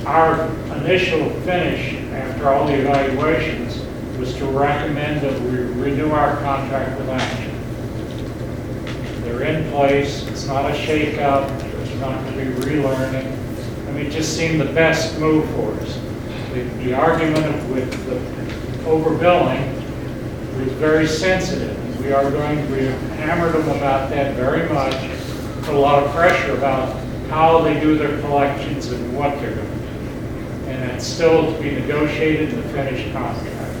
[SPEAKER 2] our initial finish after all the evaluations was to recommend that we renew our contract with Action. They're in place, it's not a shakeup, there's not going to be relearning. I mean, it just seemed the best move for us. The argument with the overbilling was very sensitive. We hammered them about that very much, put a lot of pressure about how they do their collections and what they're going to do. And that's still to be negotiated in the finished contract.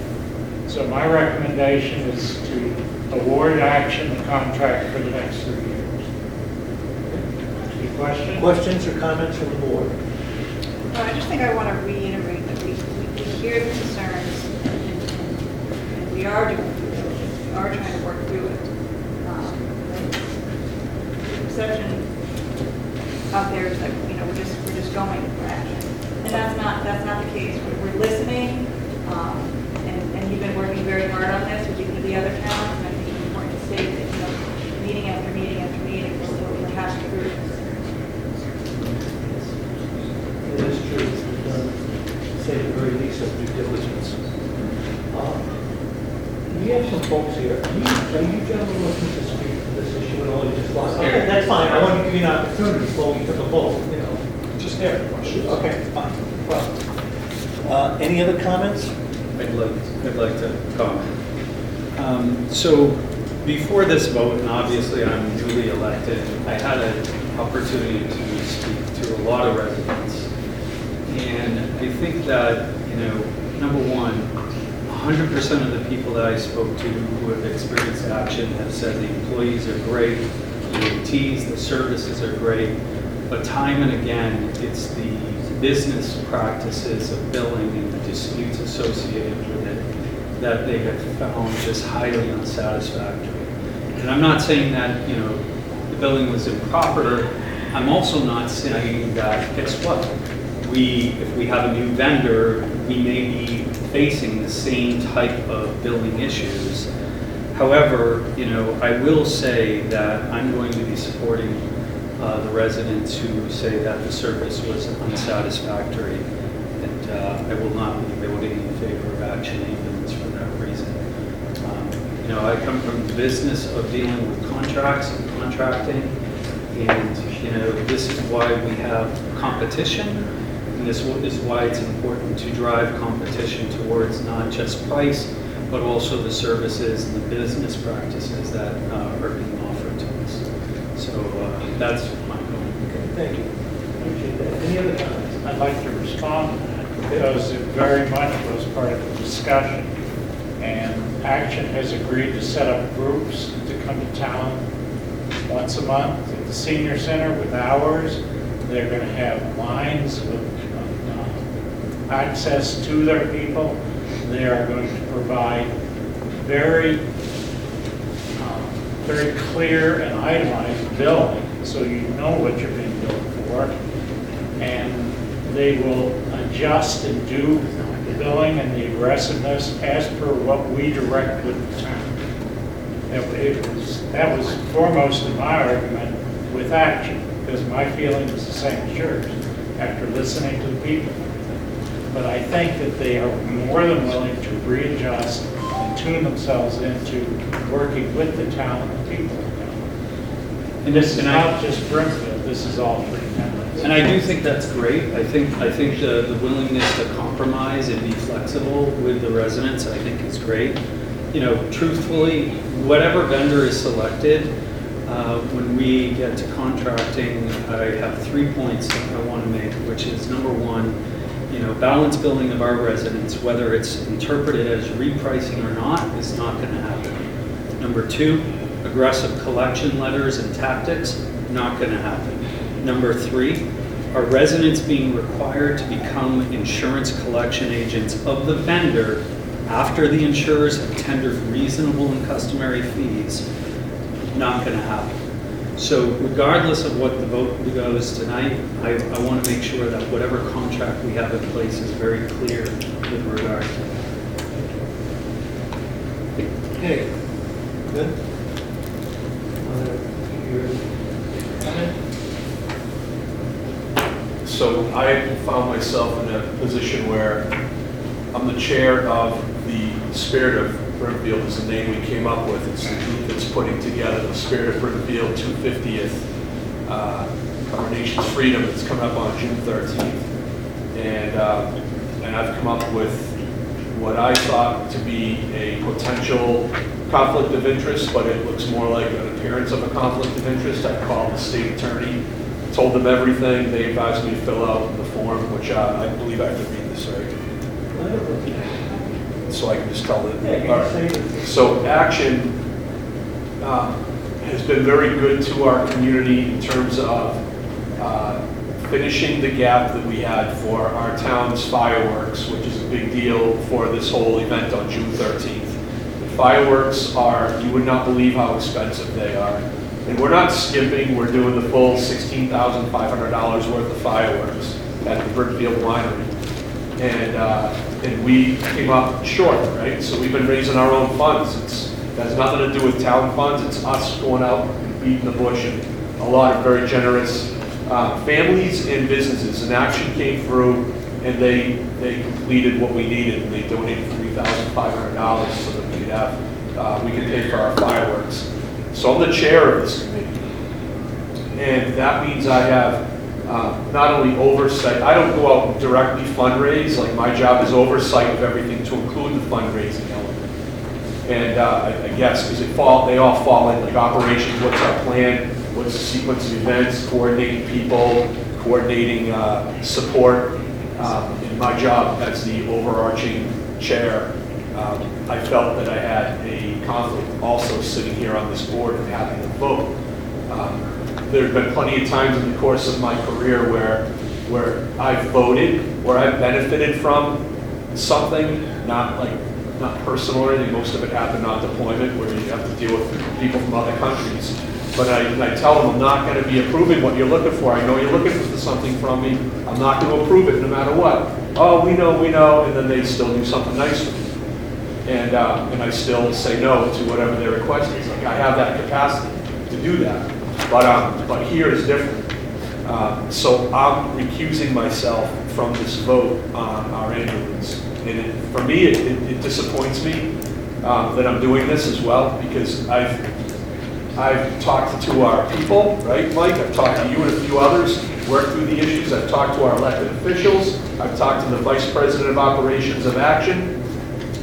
[SPEAKER 2] So my recommendation is to award Action the contract for the next 3 years. Any questions?
[SPEAKER 5] Questions or comments from the board?
[SPEAKER 3] I just think I want to reiterate that we hear the concerns and we are doing due diligence. We are trying to work through it. The perception out there is that, we're just going for action. And that's not the case. We're listening, and you've been working very hard on this with even the other towns, and I think it's important to state that, meeting after meeting after meeting, we're passing through this.
[SPEAKER 5] It is true, we've done, say the very least of due diligence. We have some folks here. Are you gentlemen looking to speak to this issue at all? You just lost. Okay, that's fine. I want to give you an opportunity before we took a vote,
[SPEAKER 6] Just there, questions.
[SPEAKER 5] Okay, fine. Well, any other comments?
[SPEAKER 6] I'd like to comment. So before this vote, and obviously I'm newly elected, I had an opportunity to speak to a lot of residents. And I think that, number one, 100% of the people that I spoke to who have experienced Action have said the employees are great, the EMTs, the services are great, but time and again, it's the business practices of billing and the disputes associated with it that they have found just highly unsatisfactory. And I'm not saying that, the billing was improper. I'm also not saying that, guess what? If we have a new vendor, we may be facing the same type of billing issues. However, I will say that I'm going to be supporting the residents who say that the service was unsatisfactory, and I will not be voting in favor of Action Ambulance for that reason. I come from the business of dealing with contracts and contracting, and this is why we have competition, and this is why it's important to drive competition towards not just price, but also the services and the business practices that are being offered to us. So that's my comment.
[SPEAKER 5] Okay, thank you. Appreciate that. Any other comments?
[SPEAKER 2] I'd like to respond to that because it very much was part of the discussion. And Action has agreed to set up groups to come to town once a month at the senior center with hours. They're going to have lines of access to their people. They are going to provide very clear and itemized billing, so you know what you're being billed for. And they will adjust and do the billing and the aggressiveness as per what we direct with the town. That was foremost in my argument with Action, because my feeling is the same as yours after listening to the people. But I think that they are more than willing to readjust and tune themselves into working with the town and the people. And this is not just Brimfield, this is all three towns.
[SPEAKER 6] And I do think that's great. I think the willingness to compromise and be flexible with the residents, I think is great. Truthfully, whatever vendor is selected, when we get to contracting, I have 3 points that I want to make, which is number one, balance billing of our residents, whether it's interpreted as repricing or not, is not going to happen. Number two, aggressive collection letters and tactics, not going to happen. Number three, are residents being required to become insurance collection agents of the vendor after the insurers have tendered reasonable and customary fees, not going to happen. So regardless of what the vote goes tonight, I want to make sure that whatever contract we have in place is very clear with regard to that.
[SPEAKER 5] Okay, good. your comment?
[SPEAKER 4] So I found myself in a position where I'm the chair of the Spirit of Brimfield is the name we came up with. It's the group that's putting together the Spirit of Brimfield 250th Our Nation's Freedom. It's coming up on June 13th. And I've come up with what I thought to be a potential conflict of interest, but it looks more like an appearance of a conflict of interest. I called the state attorney, told them everything. They advised me to fill out the form, which I believe I have to read this, right? So I can just tell them.
[SPEAKER 5] Yeah, you
[SPEAKER 4] All
[SPEAKER 5] can say
[SPEAKER 4] right.
[SPEAKER 5] it.
[SPEAKER 4] So Action has been very good to our community in terms of finishing the gap that we had for our town's fireworks, which is a big deal for this whole event on June 13th. The fireworks are, you would not believe how expensive they are. And we're not skimping, we're doing the full $16,500 worth of fireworks at the Brimfield Winery. And we came up short, right? So we've been raising our own funds. It has nothing to do with town funds, it's us going out and beating the bush, and a lot of very generous families and businesses. And Action came through and they completed what we needed, and they donated $3,500 so that we could have, we could pay for our fireworks. So I'm the chair of this committee, and that means I have not only oversight, I don't go out and directly fundraise, like my job is oversight of everything to include the fundraising element. And I guess, because they all fall in, like operations, what's our plan, what's the sequence of events, coordinating people, coordinating support. And my job as the overarching chair, I felt that I had a conflict also sitting here on this board and having a vote. There have been plenty of times in the course of my career where I've voted, where I've benefited from something, not personal or anything. Most of it happened on deployment, where you have to deal with people from other countries. But I tell them I'm not going to be approving what you're looking for. I know you're looking for something from me. I'm not going to approve it no matter what. Oh, we know, and then they still do something nice for me. And I still say no to whatever their request is. Like, I have that capacity to do that. But here is different. So I'm recusing myself from this vote on our ambulance. And for me, it disappoints me that I'm doing this as well, because I've talked to our people, right, Mike? I've talked to you and a few others, worked through the issues. I've talked to our elected officials. I've talked to the Vice President of Operations of Action.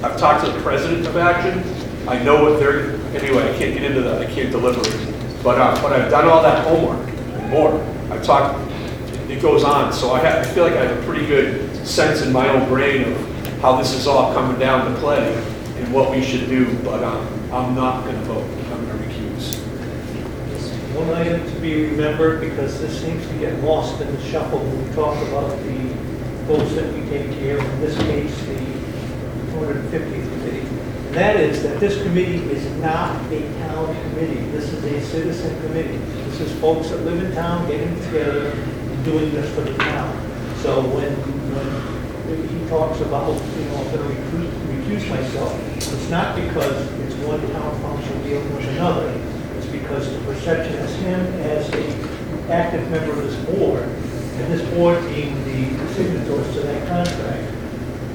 [SPEAKER 4] I've talked to the President of Action. I know what they're, anyway, I can't get into that. I can't deliberate. But I've done all that homework and more. I've talked, it goes on. So I feel like I have a pretty good sense in my own brain of how this is all coming down to play and what we should do. But I'm not going to vote. I'm going to recuse.
[SPEAKER 5] One item to be remembered, because this seems to get lost in the shuffle when we talk about the votes that we take here, in this case, the 250th committee. And that is that this committee is not a town committee. This is a citizen committee. This is folks that live in town getting together and doing this for the town. So when he talks about, I'm going to recuse myself, it's not because it's one town function dealing with another. It's because the perception is him as an active member of this board, and this board being the signatories to that contract,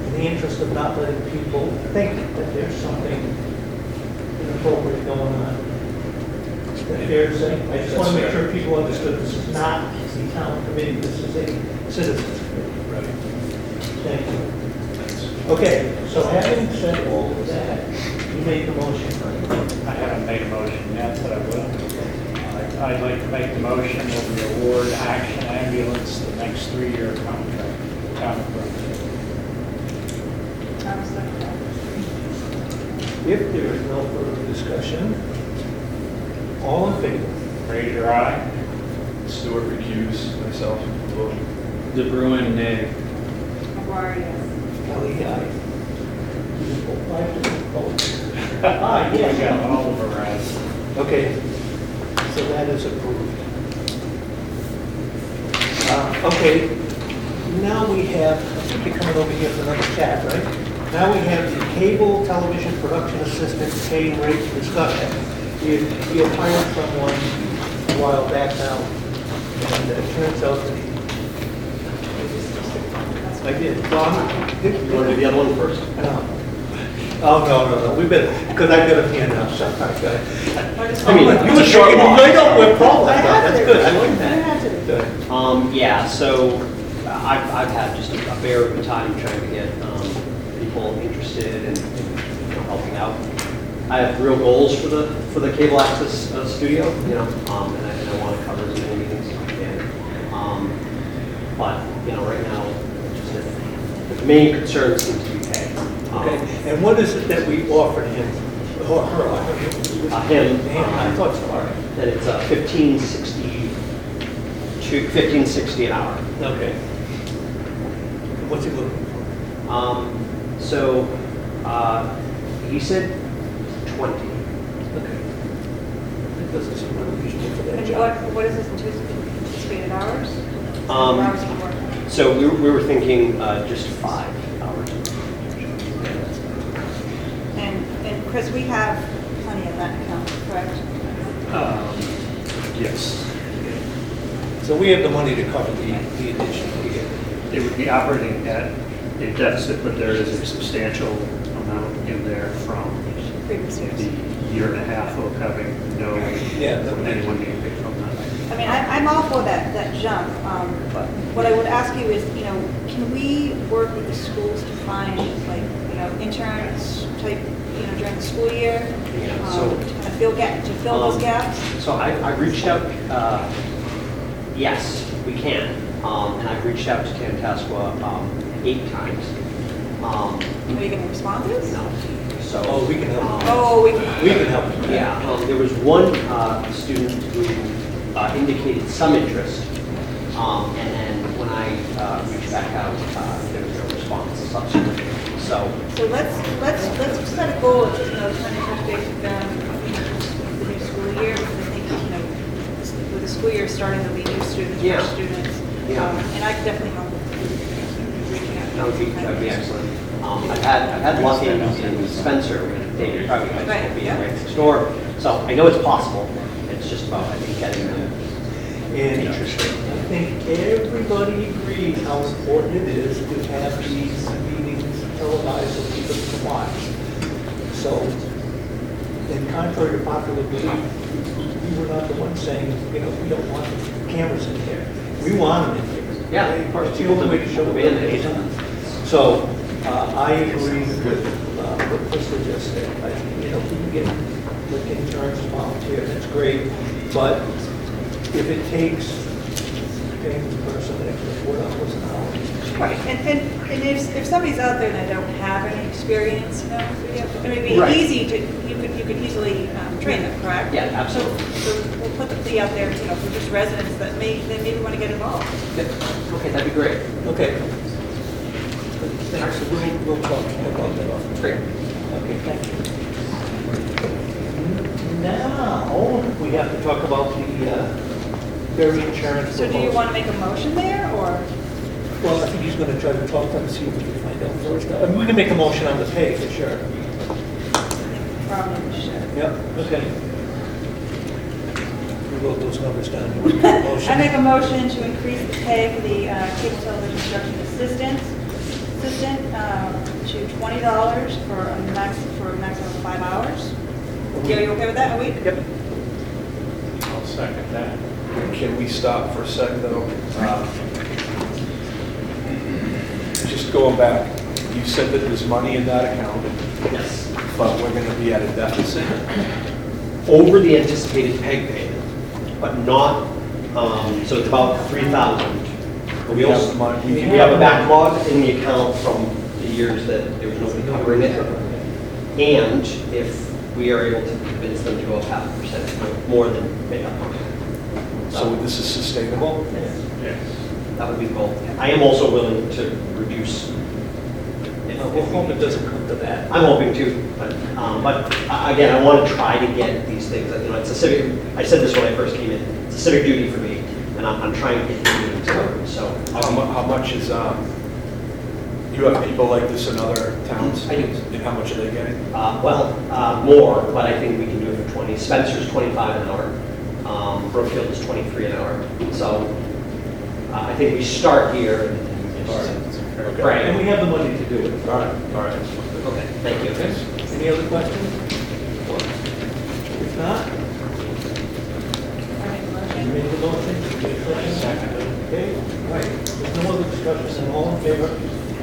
[SPEAKER 5] in the interest of not letting people think that there's something inappropriate going on. Is that fair to say? I just want to make sure people understood this is not a town committee, this is a citizens committee.
[SPEAKER 4] Right.
[SPEAKER 5] Thank you. Okay, so having said all of that, you made the motion.
[SPEAKER 2] I haven't made a motion yet, but I will. I'd like to make the motion that we award Action Ambulance the next 3-year contract. Town of Brimfield.
[SPEAKER 5] If there is no further discussion, all in favor?
[SPEAKER 2] Raise your eye.
[SPEAKER 4] Stewart recuse myself from the vote.
[SPEAKER 6] De Bruin, nay.
[SPEAKER 3] McGuire, yes.
[SPEAKER 5] Kelly, aye.
[SPEAKER 2] I
[SPEAKER 5] Ah, yes.
[SPEAKER 2] got all of our eyes.
[SPEAKER 5] Okay, so that is approved. Okay, now we have, I think you're coming over here for another chat, right? Now we have the cable television production assistant pay rate discussion. You've hired someone a while back now, and it turns out that he... I did. Well,
[SPEAKER 7] You want to do the other one first?
[SPEAKER 5] no. Oh, no, we've been, because I've got a hand now, so I got it.
[SPEAKER 7] I mean, it's a short walk.
[SPEAKER 5] I know, we're problems, that's good, I like that. Good.
[SPEAKER 7] Yeah, so I've had just a very good time trying to get people interested in helping out. I have real goals for the cable access studio, and I want to cover as many meetings as I can. But, right now, the main concern seems to be pay.
[SPEAKER 5] Okay, and what is it that we offered him, or her? I don't know.
[SPEAKER 7] Him,
[SPEAKER 5] I thought so, all right.
[SPEAKER 7] that it's $15.60 an hour.
[SPEAKER 5] Okay. What's he looking for?
[SPEAKER 7] So, he said 20.
[SPEAKER 5] Okay. It doesn't seem unreasonable for that
[SPEAKER 3] And
[SPEAKER 5] job.
[SPEAKER 3] what is this anticipated hours?
[SPEAKER 7] Um,
[SPEAKER 3] Hours of work?
[SPEAKER 7] So we were thinking just 5 hours.
[SPEAKER 3] And Chris, we have plenty of that account, correct?
[SPEAKER 4] Yes.
[SPEAKER 5] So we have the money to cover the addition here.
[SPEAKER 11] It would be operating at a deficit, but there is a substantial amount in there from
[SPEAKER 3] Previous years.
[SPEAKER 11] the year and a half of having no,
[SPEAKER 5] Yeah,
[SPEAKER 11] anyone getting paid from that.
[SPEAKER 3] I mean, I'm all for that jump, but what I would ask you is, can we work with the schools to find, like, interns type, during the school year?
[SPEAKER 7] Yeah, so-
[SPEAKER 3] To kind of fill those gaps?
[SPEAKER 7] So I reached out, yes, we can. And I've reached out to Tantascwa 8 times.
[SPEAKER 3] Are you going to respond to this?
[SPEAKER 7] No. So.
[SPEAKER 5] Oh, we can help.
[SPEAKER 3] Oh, we
[SPEAKER 5] We
[SPEAKER 3] can.
[SPEAKER 5] can help. you.
[SPEAKER 7] Yeah, there was one student who indicated some interest, and then when I reached back out, there was no response subsequently. So,
[SPEAKER 3] Let's set a goal of just, kind of touch base with them, the new school year, because I think, with the school year starting, there'll be new students,
[SPEAKER 7] Yeah.
[SPEAKER 3] fresh students.
[SPEAKER 7] Yeah.
[SPEAKER 3] And I could definitely help with reaching out.
[SPEAKER 7] that would be excellent. I've had luck in Spencer with David Crowley,
[SPEAKER 3] Right,
[SPEAKER 7] being
[SPEAKER 3] yeah.
[SPEAKER 7] right next door, so I know it's possible. It's just about, I think, getting them
[SPEAKER 5] And
[SPEAKER 7] interested.
[SPEAKER 5] I think everybody agrees how important it is to have these meetings televised so people can watch. So, in contrary to popular belief, we were not the ones saying, we don't want cameras in here. We want them in here.
[SPEAKER 7] Yeah, of course.
[SPEAKER 5] It's the only way to show the
[SPEAKER 7] Mandate.
[SPEAKER 5] So, I agree with what Crystal just said. If we can get like interns and volunteer, that's great. But if it takes paying the person an extra $4 an hour.
[SPEAKER 3] Right, and if somebody's out there that don't have any experience, it would be
[SPEAKER 7] Right.
[SPEAKER 3] easy to, you could easily train them, correct?
[SPEAKER 7] Yeah, absolutely.
[SPEAKER 3] So we'll put the plea out there, for just residents that maybe want to get involved.
[SPEAKER 7] Okay, that'd be great.
[SPEAKER 5] Okay. Thanks. We'll talk about that off.
[SPEAKER 7] Great.
[SPEAKER 5] Okay, thank you. Now, we have to talk about the ferry insurance.
[SPEAKER 3] So do you want to make a motion there, or?
[SPEAKER 5] Well, I think he's going to try to talk to them and see what we can find out first. I mean, we can make a motion on the pay, for sure.
[SPEAKER 3] Probably should.
[SPEAKER 5] Yep, okay. We wrote those numbers down. You want to make a motion?
[SPEAKER 3] I make a motion to increase the pay for the cable television production assistant to $20 for a maximum of 5 hours. Gary, you okay with that, a week?
[SPEAKER 5] Yep.
[SPEAKER 2] I'll second that.
[SPEAKER 4] Can we stop for a second, though? Just going back, you said that there's money in that account,
[SPEAKER 7] Yes.
[SPEAKER 4] but we're going to be at a deficit.
[SPEAKER 7] Over the anticipated peg payment, but not, so it's about 3,000. But we
[SPEAKER 4] We have
[SPEAKER 7] also,
[SPEAKER 4] the money.
[SPEAKER 7] we have a backlog in the account from the years that there was nobody covering it. And if we are able to convince them to go up 0.5% more than make up for it.
[SPEAKER 4] So this is sustainable?
[SPEAKER 2] Yes.
[SPEAKER 7] That would be the goal. I am also willing to reduce.
[SPEAKER 5] We'll hope it doesn't come to that.
[SPEAKER 7] I'm hoping to, but again, I want to try to get these things, it's a civic, I said this when I first came in, it's a civic duty for me, and I'm trying to get these meetings covered, so.
[SPEAKER 4] How much is, you have people like this in other towns?
[SPEAKER 7] I do.
[SPEAKER 4] And how much are they getting?
[SPEAKER 7] More, but I think we can do it for 20. Spencer's 25 an hour. Brookfield is 23 an hour. So I think we start here. Right.
[SPEAKER 5] And we have the money to do it.
[SPEAKER 4] All right, all right.
[SPEAKER 7] Okay, thank you.
[SPEAKER 5] Any other questions? If not,
[SPEAKER 3] I make a
[SPEAKER 5] you
[SPEAKER 3] motion.
[SPEAKER 5] made the motion.
[SPEAKER 2] Second.
[SPEAKER 5] Okay, all right. There's no other discussion. All in favor?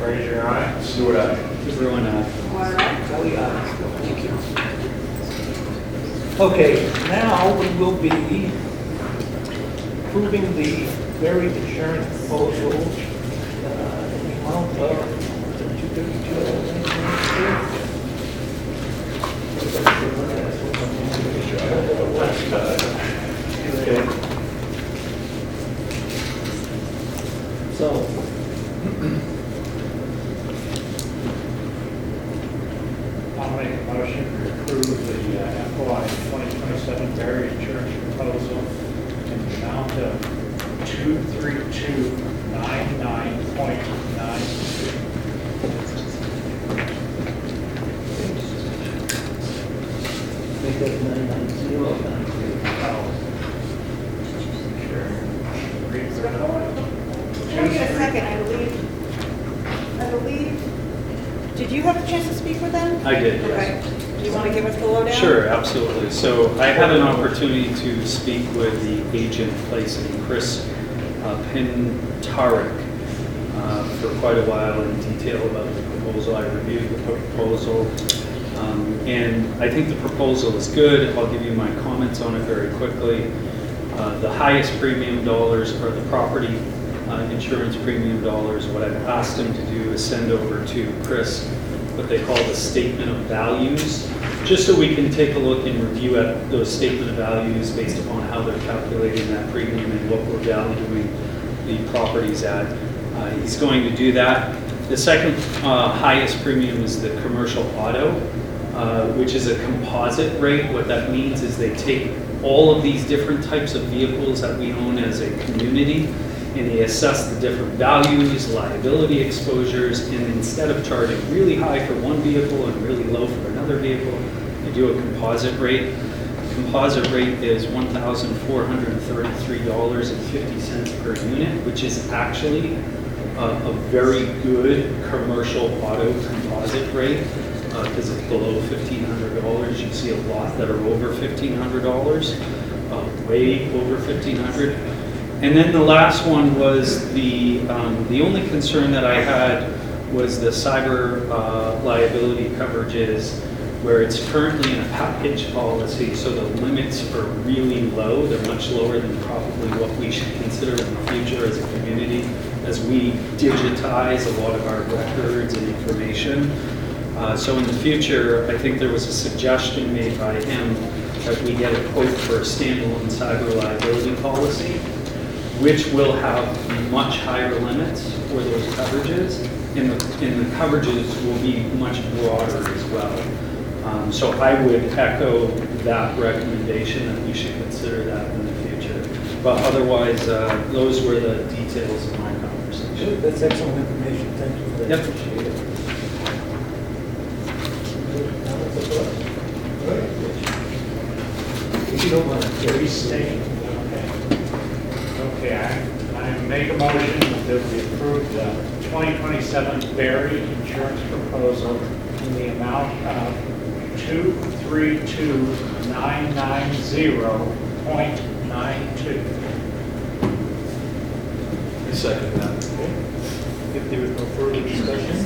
[SPEAKER 2] Raise your eye.
[SPEAKER 4] Stewart, aye.
[SPEAKER 6] DeBruin, aye.
[SPEAKER 3] Dwyer, aye.
[SPEAKER 5] Kelly, aye. Thank you. Okay, now we will be approving the buried insurance proposal in the amount of $232. So,
[SPEAKER 2] I'll make a motion to approve the FY 2027 Berry insurance proposal in the amount of $23299.92.
[SPEAKER 5] make that 990.
[SPEAKER 3] Can I get a second, I believe, did you have a chance to speak with them?
[SPEAKER 6] I did, yes.
[SPEAKER 3] Okay. Do you want to give us the lowdown?
[SPEAKER 6] Sure, absolutely. So I had an opportunity to speak with the agent placing, Chris Pintarik, for quite a while in detail about the proposal. I reviewed the proposal, and I think the proposal is good. I'll give you my comments on it very quickly. The highest premium dollars are the property insurance premium dollars. What I've asked him to do is send over to Chris what they call the statement of values, just so we can take a look and review at those statement of values based upon how they're calculating that premium and what we're valuing the properties at. He's going to do that. The second highest premium is the commercial auto, which is a composite rate. What that means is they take all of these different types of vehicles that we own as a community, and they assess the different values, liability exposures, and instead of charging really high for one vehicle and really low for another vehicle, they do a composite rate. Composite rate is $1,433.50 per unit, which is actually a very good commercial auto composite rate, because it's below $1,500. You see a lot that are over $1,500, way over $1,500. And then the last one was the only concern that I had was the cyber liability coverages, where it's currently in a package policy, so the limits are really low. They're much lower than probably what we should consider in the future as a community, as we digitize a lot of our records and information. So in the future, I think there was a suggestion made by him that we get a quote for a standalone cyber liability policy, which will have much higher limits for those coverages, and the coverages will be much broader as well. So I would echo that recommendation that we should consider that in the future. But otherwise, those were the details of my conversation.
[SPEAKER 5] Good, that's excellent information. Thank you for that.
[SPEAKER 6] Yep.
[SPEAKER 5] Appreciate it. Now that's the vote. All right. If you don't mind, Gary, stay.
[SPEAKER 2] Okay, I make a motion that we approve the 2027 Berry insurance proposal in the amount of $232,990.92.
[SPEAKER 4] I second that.
[SPEAKER 5] If there is no further discussion,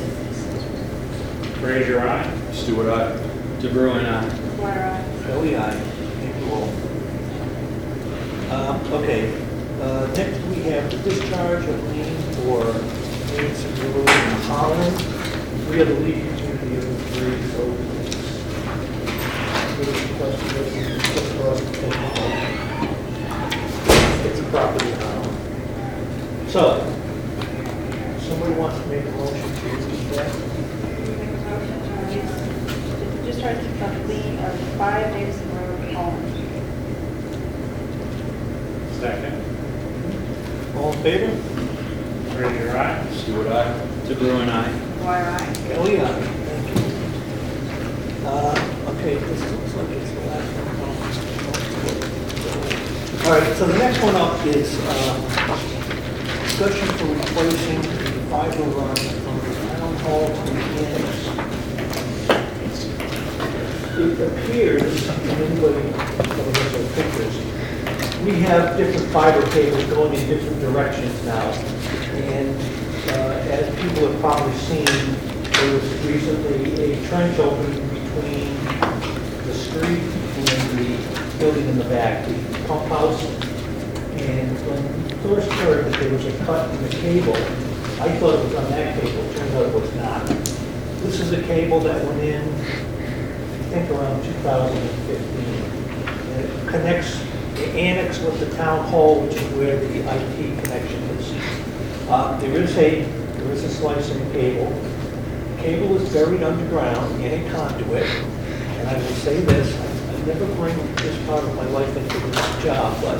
[SPEAKER 2] Raise your eye.
[SPEAKER 4] Stewart, aye.
[SPEAKER 6] DeBruin, aye.
[SPEAKER 3] Dwyer, aye.
[SPEAKER 5] Kelly, aye. Thank you all. Okay, next we have the discharge of lien for Nancy Road in Holland. We have the lead community of the three, so it's a property in Holland. So, somebody wants to make a motion to release that?
[SPEAKER 3] Make a motion to release the discharge of lien of 5 Davidson Road, Holland.
[SPEAKER 2] Second.
[SPEAKER 5] All in favor?
[SPEAKER 2] Raise your eye.
[SPEAKER 4] Stewart, aye.
[SPEAKER 6] DeBruin, aye.
[SPEAKER 3] Dwyer, aye.
[SPEAKER 5] Kelly, aye. Thank you. Okay, this looks like it's the last one. All right, so the next one up is discussion for replacing the fiber run from the town hall to the annex. It appears, if anybody looks at the pictures, we have different fiber cables going in different directions now. And as people have probably seen, there was recently a trench opened between the street and the building in the back, the pump house. And when we first heard that there was a cut in the cable, I thought it was on that cable. It turns out it was not. This is a cable that went in, I think, around 2015. And it connects the annex with the town hall, which is where the IT connection is. There is a slice in the cable. The cable is buried underground in a conduit. And I will say this, I never bring this part of my life into this job, but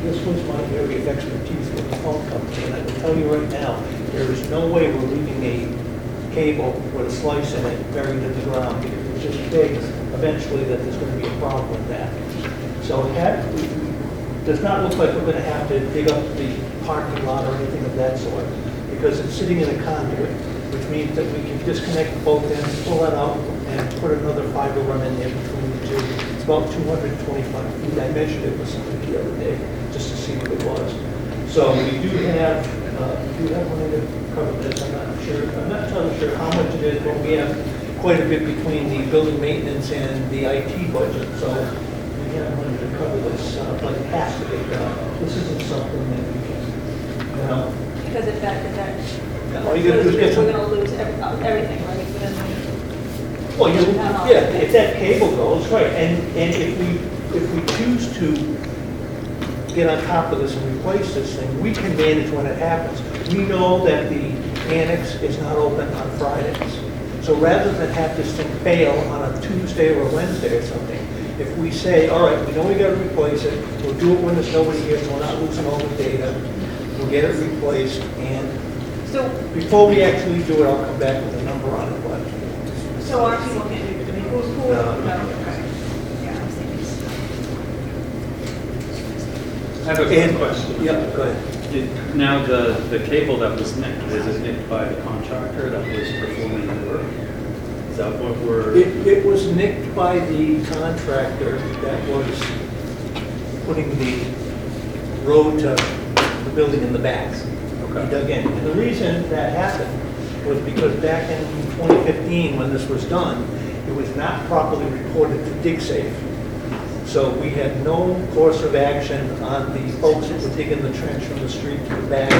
[SPEAKER 5] this was my area of expertise with the phone company. And I will tell you right now, there is no way we're leaving a cable with a slice in it buried in the ground, because it just begs eventually that there's going to be a problem with that. So it does not look like we're going to have to dig up the parking lot or anything of that sort, because it's sitting in a conduit, which means that we can disconnect both ends, pull that out, and put another fiber run in there between the two. It's about 225 feet. I measured it with somebody the other day just to see what it was. So we do have money to cover this. I'm not entirely sure how much it is, but we have quite a bit between the building maintenance and the IT budget. So we have money to cover this, but it has to get done. This isn't something that we can, you know.
[SPEAKER 3] Because if that,
[SPEAKER 5] All you gotta do is get some.
[SPEAKER 3] we're gonna lose everything, right? But then
[SPEAKER 5] Well, if that cable goes, right, and if we choose to get on top of this and replace this thing, we can manage when it happens. We know that the annex is not open on Fridays. So rather than have this thing fail on a Tuesday or a Wednesday or something, if we say, all right, we know we gotta replace it, we'll do it when there's nobody here, so we're not losing all the data, we'll get it replaced, and
[SPEAKER 3] So,
[SPEAKER 5] before we actually do it, I'll come back with a number on it, but.
[SPEAKER 3] so our people can do it, I mean, who's,
[SPEAKER 5] No.
[SPEAKER 3] okay. Yeah, I'm thinking.
[SPEAKER 6] I have a quick question.
[SPEAKER 5] Yeah, go ahead.
[SPEAKER 6] Now, the cable that was nicked, was it nicked by the contractor that was performing the work? Is that what we're?
[SPEAKER 5] It was nicked by the contractor that was putting the road to the building in the back. He dug in. And the reason that happened was because back in 2015, when this was done, it was not properly reported to DigSafe. So we had no course of action on the folks that were digging the trench from the street to the back,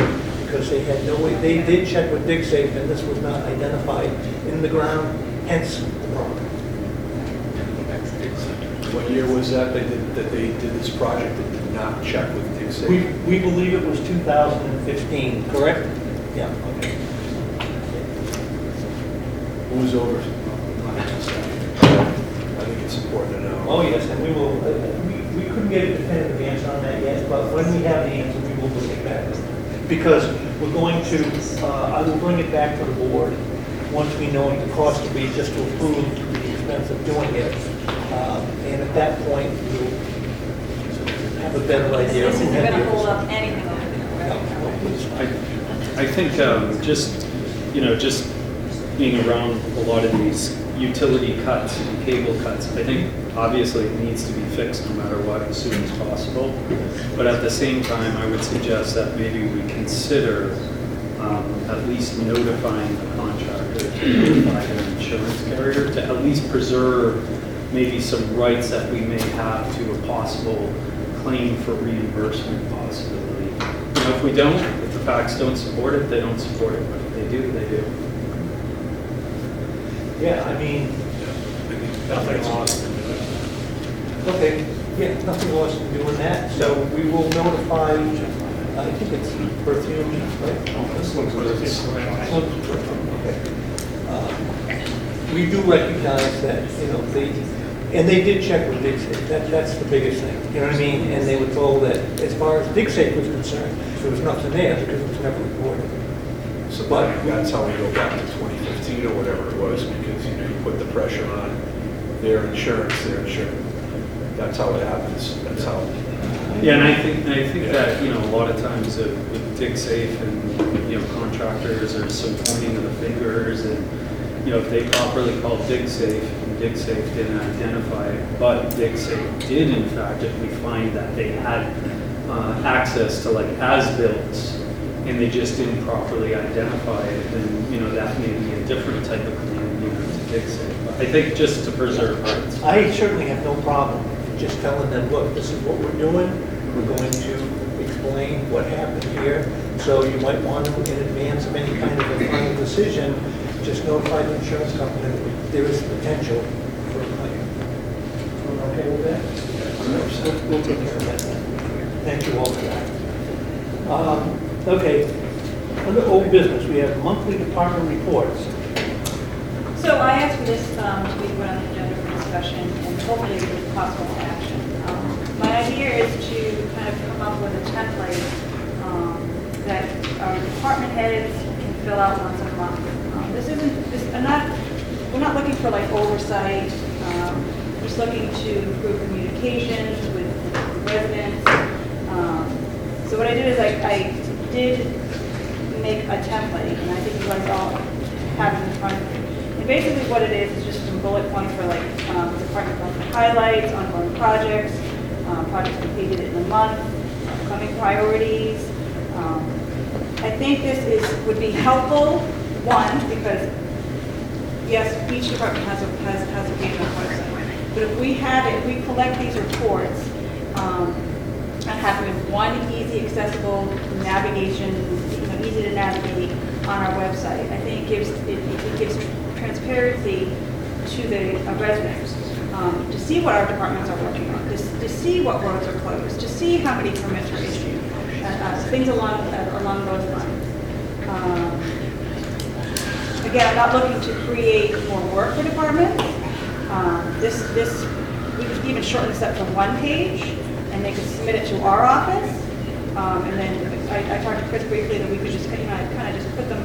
[SPEAKER 5] because they had no way. They did check with DigSafe, and this was not identified in the ground, hence the problem.
[SPEAKER 4] What year was that they did this project and did not check with DigSafe?
[SPEAKER 5] We believe it was 2015, correct? Yeah, okay.
[SPEAKER 4] Who's over? I think it's important to know.
[SPEAKER 5] Oh, yes, and we will, we couldn't get a definitive answer on that yet, but when we have the answer, we will bring it back. Because we're going to, I will bring it back to the board once we know what the cost will be, just to approve the expense of doing it. And at that point, we'll have a better idea.
[SPEAKER 3] This
[SPEAKER 5] who
[SPEAKER 3] isn't
[SPEAKER 5] had the
[SPEAKER 3] gonna hold
[SPEAKER 5] oversight.
[SPEAKER 3] up anything over there, right?
[SPEAKER 6] I think just being around a lot of these utility cuts and cable cuts, I think obviously it needs to be fixed no matter what as soon as possible. But at the same time, I would suggest that maybe we consider at least notifying the contractor to notify their insurance carrier to at least preserve maybe some rights that we may have to a possible claim for reimbursement possibility. If we don't, if the facts don't support it, they don't support it. But if they do, they do.
[SPEAKER 5] Yeah, I mean,
[SPEAKER 2] Nothing lost in doing that.
[SPEAKER 5] okay, yeah, nothing lost in doing that, so we will notify, I think it's Perfume, right?
[SPEAKER 4] This looks good.
[SPEAKER 5] Okay. We do recognize that, and they did check with DigSafe, that's the biggest thing, you know what I mean? And they were told that as far as DigSafe was concerned, there was nothing there because it was never reported.
[SPEAKER 4] So that's how we go back to 2015 or whatever it was, because, you put the pressure on their insurance. That's how it happens. That's how
[SPEAKER 6] Yeah, and I think that, you know, a lot of times with dig safe and, you know, contractors, there's some pointing of the fingers and, you know, if they properly called dig safe and dig safe didn't identify it, but dig safe did in fact, if we find that they had access to like as-built and they just didn't properly identify it, then, you know, that may be a different type of claim, you know, to dig safe. But I think just to preserve rights.
[SPEAKER 5] I certainly have no problem just telling them, look, this is what we're doing. We're going to explain what happened here. So you might want to, in advance of any kind of a final decision, just notify the insurance company that there is potential for a claim. Everyone okay with that? We'll take care of that then. Thank you all for that. Okay, under old business, we have monthly department reports.
[SPEAKER 3] So I asked for this to be put on the agenda for discussion and hopefully with possible action. My idea is to kind of come up with a template that our department heads can fill out once a month. We're not looking for like oversight, just looking to improve communications with residents. So what I did is I did make a template, and I think you guys all have it in front of you. And basically what it is just some bullet points for like department highlights, ongoing projects, projects completed in the month, upcoming priorities. I think this would be helpful, one, because yes, each department has a page on the website. But if we collect these reports, and have them in one easy, accessible navigation, you know, easy to navigate on our website, I think it gives transparency to the residents to see what our departments are working on, to see what roads are closed, to see how many permits are issued, things along those lines. Again, I'm not looking to create more work for departments. We could even shorten this up to one page, and they could submit it to our office. And then I talked to Chris briefly that we could just kind of just put them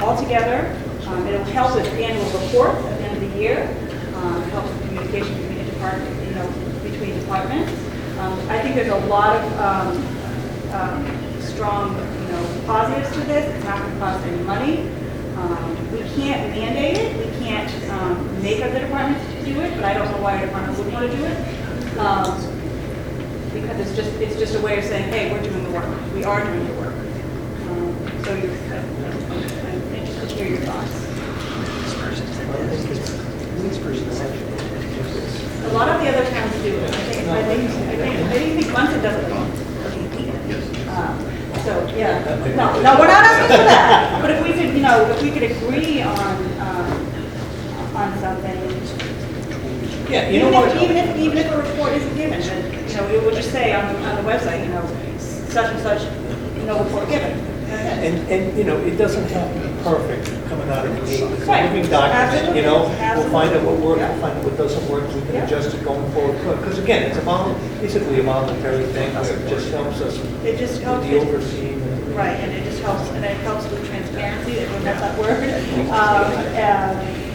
[SPEAKER 3] all together. It'll help with annual reports at the end of the year. It helps with communication between between departments. I think there's a lot of strong, positives to this. It's not going to cost any money. We can't mandate it. We can't make other departments do it, but I don't know why a department would want to do it. Because it's just a way of saying, hey, we're doing the work. We are doing the work. So I'm interested to hear your thoughts. A lot of the other towns do it. I think Munson does it wrong. So, yeah, no, we're not asking for that. But if we could agree on something.
[SPEAKER 5] Yeah, you know what?
[SPEAKER 3] Even if a report isn't given, then, it would just say on the website, such and such, no report given.
[SPEAKER 5] And it doesn't have to be perfect coming out of the gate. It's a
[SPEAKER 3] Right.
[SPEAKER 5] living document,
[SPEAKER 3] Absolutely.
[SPEAKER 5] We'll find out what works,
[SPEAKER 3] Yeah.
[SPEAKER 5] we'll find out what doesn't work, we can
[SPEAKER 3] Yeah.
[SPEAKER 5] adjust it going forward. Because again, it's basically a voluntary thing, where it just helps us
[SPEAKER 3] It just
[SPEAKER 5] with
[SPEAKER 3] helps.
[SPEAKER 5] the overseeing.
[SPEAKER 3] Right, and it just helps, and it helps with transparency, everyone knows that word.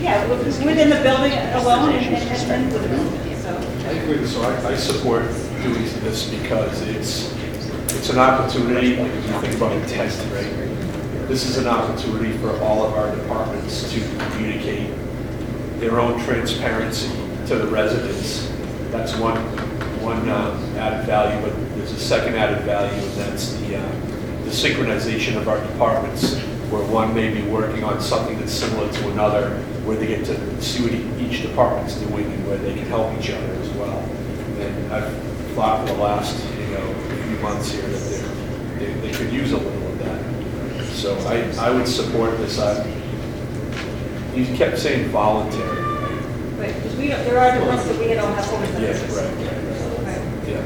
[SPEAKER 3] Yeah, within the building alone and with the building, so.
[SPEAKER 4] I agree, so I support doing this because it's an opportunity, like if you think about a test, right? This is an opportunity for all of our departments to communicate their own transparency to the residents. That's one added value, but there's a second added value, and that's the synchronization of our departments, where one may be working on something that's similar to another, where they get to see what each department's doing and where they can help each other as well. And I've thought for the last few months here that they could use a little of that. So I would support this. You kept saying voluntary.
[SPEAKER 3] Right, because there are departments that we don't have oversight.
[SPEAKER 4] Yeah, right.
[SPEAKER 3] Right.
[SPEAKER 4] Yeah.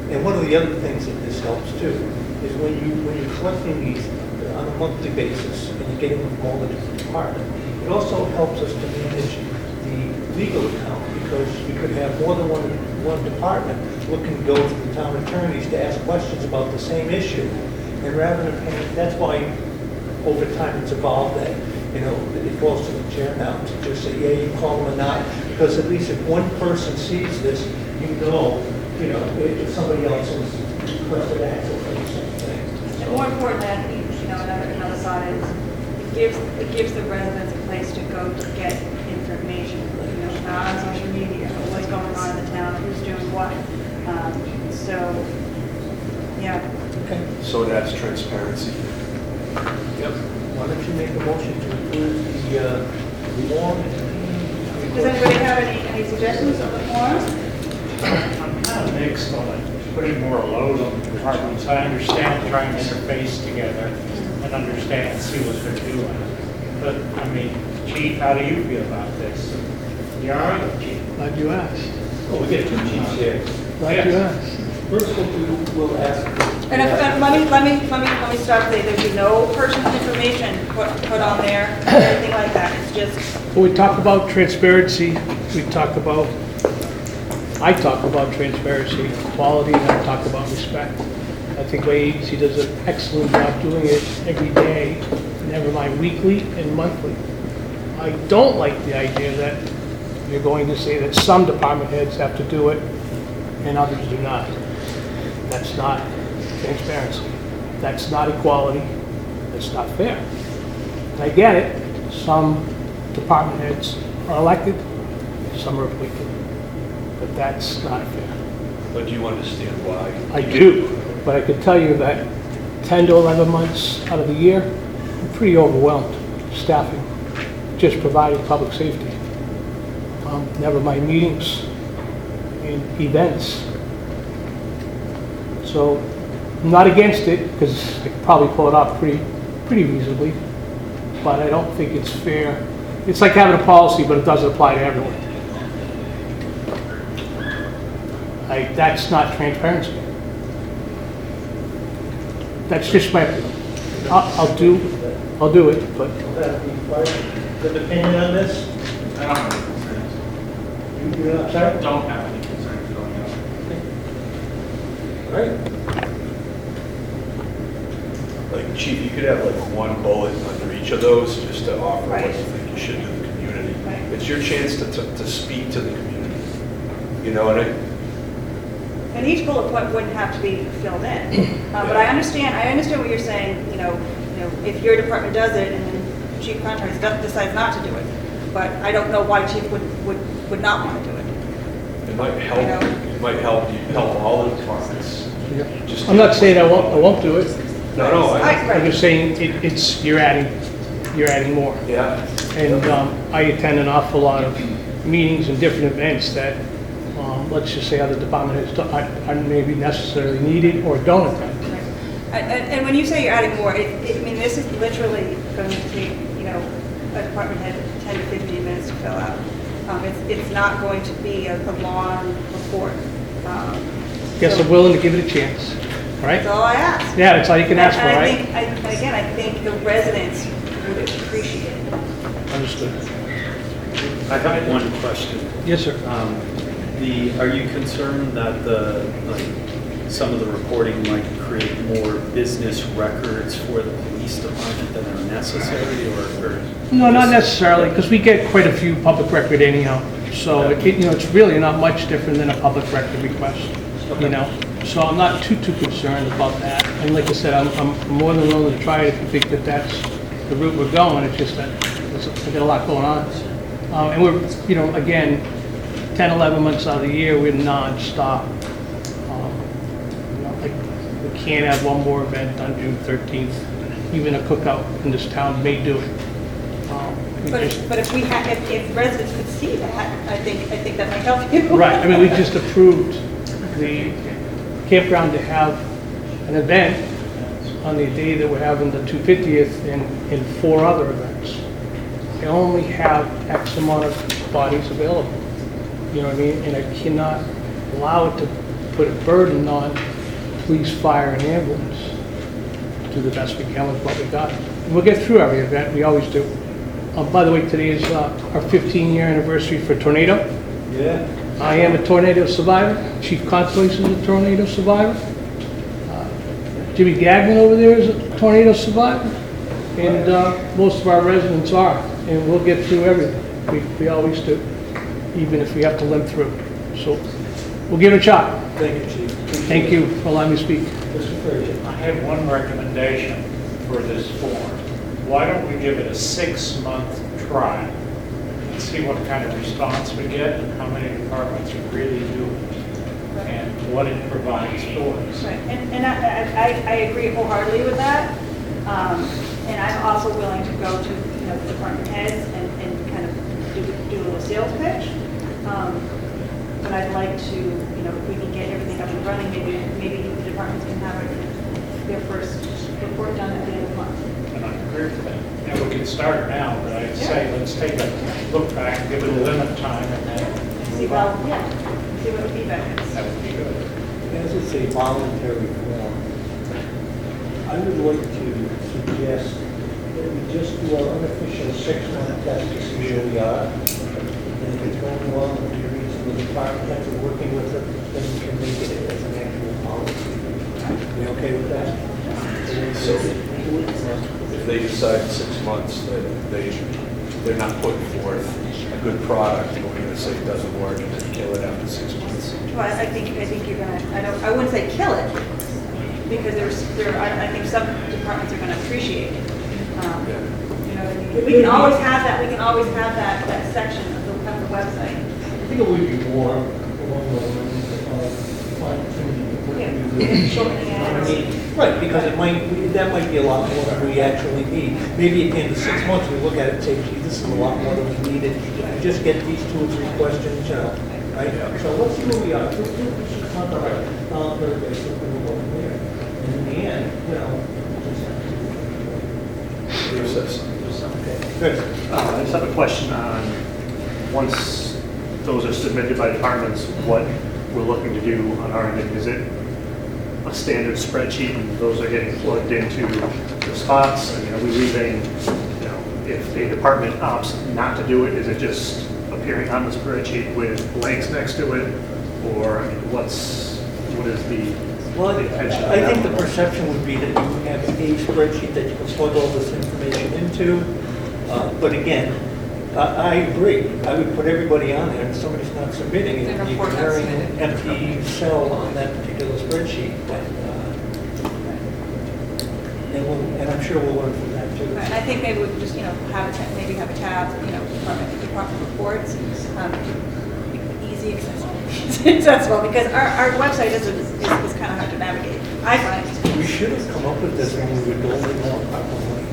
[SPEAKER 5] And one of the other things that this helps too, is when you're collecting these on a monthly basis, and you're getting them from all the different departments, it also helps us to manage the legal account, because we could have more than one department looking to go to the town attorneys to ask questions about the same issue. And rather than paying, that's why over time it's evolved that you know, it falls to the chair now to just say, yeah, you call them or not, because at least if one person sees this, you know, if somebody else has requested access or the same thing.
[SPEAKER 3] And more importantly, I think, another side is, it gives the residents a place to go to get information, not on social media, what's going on in the town, who's doing what. So, yeah.
[SPEAKER 5] Okay.
[SPEAKER 4] So that's transparency. Yep.
[SPEAKER 5] Why don't you make a motion to approve the form?
[SPEAKER 3] Does anybody have any suggestions of the forms?
[SPEAKER 2] I'm kind of mixed on it, putting more load on the departments. I understand trying to interface together and understand, see what they're doing. But, I mean, Chief, how do you feel about this? You all right, Chief?
[SPEAKER 9] Glad you asked.
[SPEAKER 5] Oh, we get two chiefs here.
[SPEAKER 9] Glad you asked.
[SPEAKER 5] First, we'll ask.
[SPEAKER 3] And let me stop there. There'd be no personal information put on there, anything like that. It's just,
[SPEAKER 9] When we talk about transparency, I talk about transparency, quality, and I talk about respect. I think my agency does an excellent job doing it every day, never mind weekly and monthly. I don't like the idea that you're going to say that some department heads have to do it and others do not. That's not transparency. That's not equality. That's not fair. I get it. Some department heads are elected, some are appointed. But that's not fair.
[SPEAKER 4] But do you understand why?
[SPEAKER 9] I do, but I could tell you that 10 to 11 months out of the year, I'm pretty overwhelmed staffing, just providing public safety. Never mind meetings and events. So I'm not against it because I could probably pull it off pretty reasonably, but I don't think it's fair. It's like having a policy, but it doesn't apply to everyone. That's not transparency. That's just my opinion. I'll do it, but
[SPEAKER 5] Good opinion on this?
[SPEAKER 10] I don't have any concerns.
[SPEAKER 5] You're not, sorry?
[SPEAKER 10] Don't have any concerns going on.
[SPEAKER 5] All right.
[SPEAKER 4] Like, Chief, you could have like one bullet under each of those, just to offer what
[SPEAKER 3] Right.
[SPEAKER 4] you think you should do to the community.
[SPEAKER 3] Right.
[SPEAKER 4] It's your chance to speak to the community.
[SPEAKER 3] and each bullet point wouldn't have to be filled in. But I understand what you're saying, if your department does it and then chief contractor decides not to do it. But I don't know why chief would not want to do it.
[SPEAKER 4] It might help, help all the departments. Just-
[SPEAKER 9] I'm not saying I won't do it.
[SPEAKER 4] No,
[SPEAKER 9] I'm just saying you're adding more.
[SPEAKER 4] yeah.
[SPEAKER 9] And I attend an awful lot of meetings and different events that, let's just say other department heads aren't maybe necessarily needed or don't attend.
[SPEAKER 3] And when you say you're adding more, this is literally going to take, a department head 10 to 15 minutes to fill out. It's not going to be a long report.
[SPEAKER 9] Guess I'm willing to give it a chance, all right?
[SPEAKER 3] That's all I ask.
[SPEAKER 9] Yeah, that's all you can ask for,
[SPEAKER 3] And
[SPEAKER 9] right?
[SPEAKER 3] I think the residents would appreciate it.
[SPEAKER 9] Understood.
[SPEAKER 6] I have one question.
[SPEAKER 9] Yes, sir.
[SPEAKER 6] Are you concerned that some of the reporting might create more business records for the police department than are necessary, or?
[SPEAKER 9] No, not necessarily, because we get quite a few public record anyhow. So, it's really not much different than a public record request, So I'm not too concerned about that. And like I said, I'm more than willing to try it if you think that that's the route we're going. It's just that we got a lot going on. And we're, again, 10, 11 months out of the year, we're non-stop. We can't have one more event on June 13th. Even a cookout in this town may do it.
[SPEAKER 3] But if residents could see that, I think that might help you.
[SPEAKER 9] Right, I mean, we just approved the campground to have an event on the day that we're having the 250th and 4 other events. They only have X amount of bodies available, you know what I mean? And I cannot allow it to put a burden on police, fire, and ambulance. Do the best we can with what we got. And we'll get through every event, we always do. By the way, today is our 15-year anniversary for tornado.
[SPEAKER 5] Yeah.
[SPEAKER 9] I am a tornado survivor. Chief Constance is a tornado survivor. Jimmy Gagnon over there is a tornado survivor. And most of our residents are, and we'll get through everything. We always do, even if we have to limp through. So we'll give it a shot.
[SPEAKER 5] Thank you, Chief.
[SPEAKER 9] Thank you for allowing me to speak.
[SPEAKER 5] Mr. Frazier.
[SPEAKER 2] I have one recommendation for this form. Why don't we give it a 6-month trial and see what kind of response we get and how many departments really do it and what it provides for us.
[SPEAKER 3] Right, and I agree wholeheartedly with that. And I'm also willing to go to, the department heads and kind of do a little sales pitch. But I'd like to, if we can get everything up and running, maybe the departments can have their first report done at the end of the month.
[SPEAKER 2] And I agree with that. And we can start now, but I'd say let's take a look back, give it a limit time, and then
[SPEAKER 3] See
[SPEAKER 2] move
[SPEAKER 3] what,
[SPEAKER 2] on.
[SPEAKER 3] see what the feedback is.
[SPEAKER 2] That would be good.
[SPEAKER 5] As it's a voluntary form, I would like to suggest that we just do our unofficial 6-month test to see where we are. And if it's going well, and we reach the department heads are working with it, then we can make it as an actual policy. We okay with that?
[SPEAKER 4] So if they decide in 6 months that they're not putting forth a good product, and we're going to say it doesn't work and then kill it after 6 months.
[SPEAKER 3] Well, I think you're gonna, I wouldn't say kill it, because I think some departments are gonna appreciate it. We can always have that section of the website.
[SPEAKER 5] I think it would be more along the lines of fine-tuning. what we do.
[SPEAKER 3] Shortening
[SPEAKER 5] You know what I
[SPEAKER 3] it.
[SPEAKER 5] mean? Right, because that might be a lot more than we actually need. Maybe at the end of 6 months, we look at it and say, gee, this is a lot more than we needed. We just get these 2 or 3 questions, right? So let's see where we are. Let's just talk about it on a voluntary basis, and we'll go from there. And in the end, okay, good.
[SPEAKER 11] I just have a question on, once those are submitted by departments, what we're looking to do on our end. Is it a standard spreadsheet and those are getting plugged into the spots? I mean, are we leaving, if a department opts not to do it, is it just appearing on the spreadsheet with blanks next to it? Or, I mean, what is the
[SPEAKER 5] Well,
[SPEAKER 11] intention of
[SPEAKER 5] I
[SPEAKER 11] that
[SPEAKER 5] think the
[SPEAKER 11] one?
[SPEAKER 5] perception would be that you have a spreadsheet that you can plug all this information into. But again, I agree. I would put everybody on there, and if somebody's not submitting it,
[SPEAKER 3] Then
[SPEAKER 5] you're
[SPEAKER 3] report
[SPEAKER 5] carrying
[SPEAKER 3] that's
[SPEAKER 5] an empty cell on that particular spreadsheet. And I'm sure we'll learn from that too.
[SPEAKER 3] Right, and I think maybe we could just, maybe have a tab, department reports, easy accessible, because our website is kind of hard to navigate. I find.
[SPEAKER 5] We should have come up with this when we were building more properly.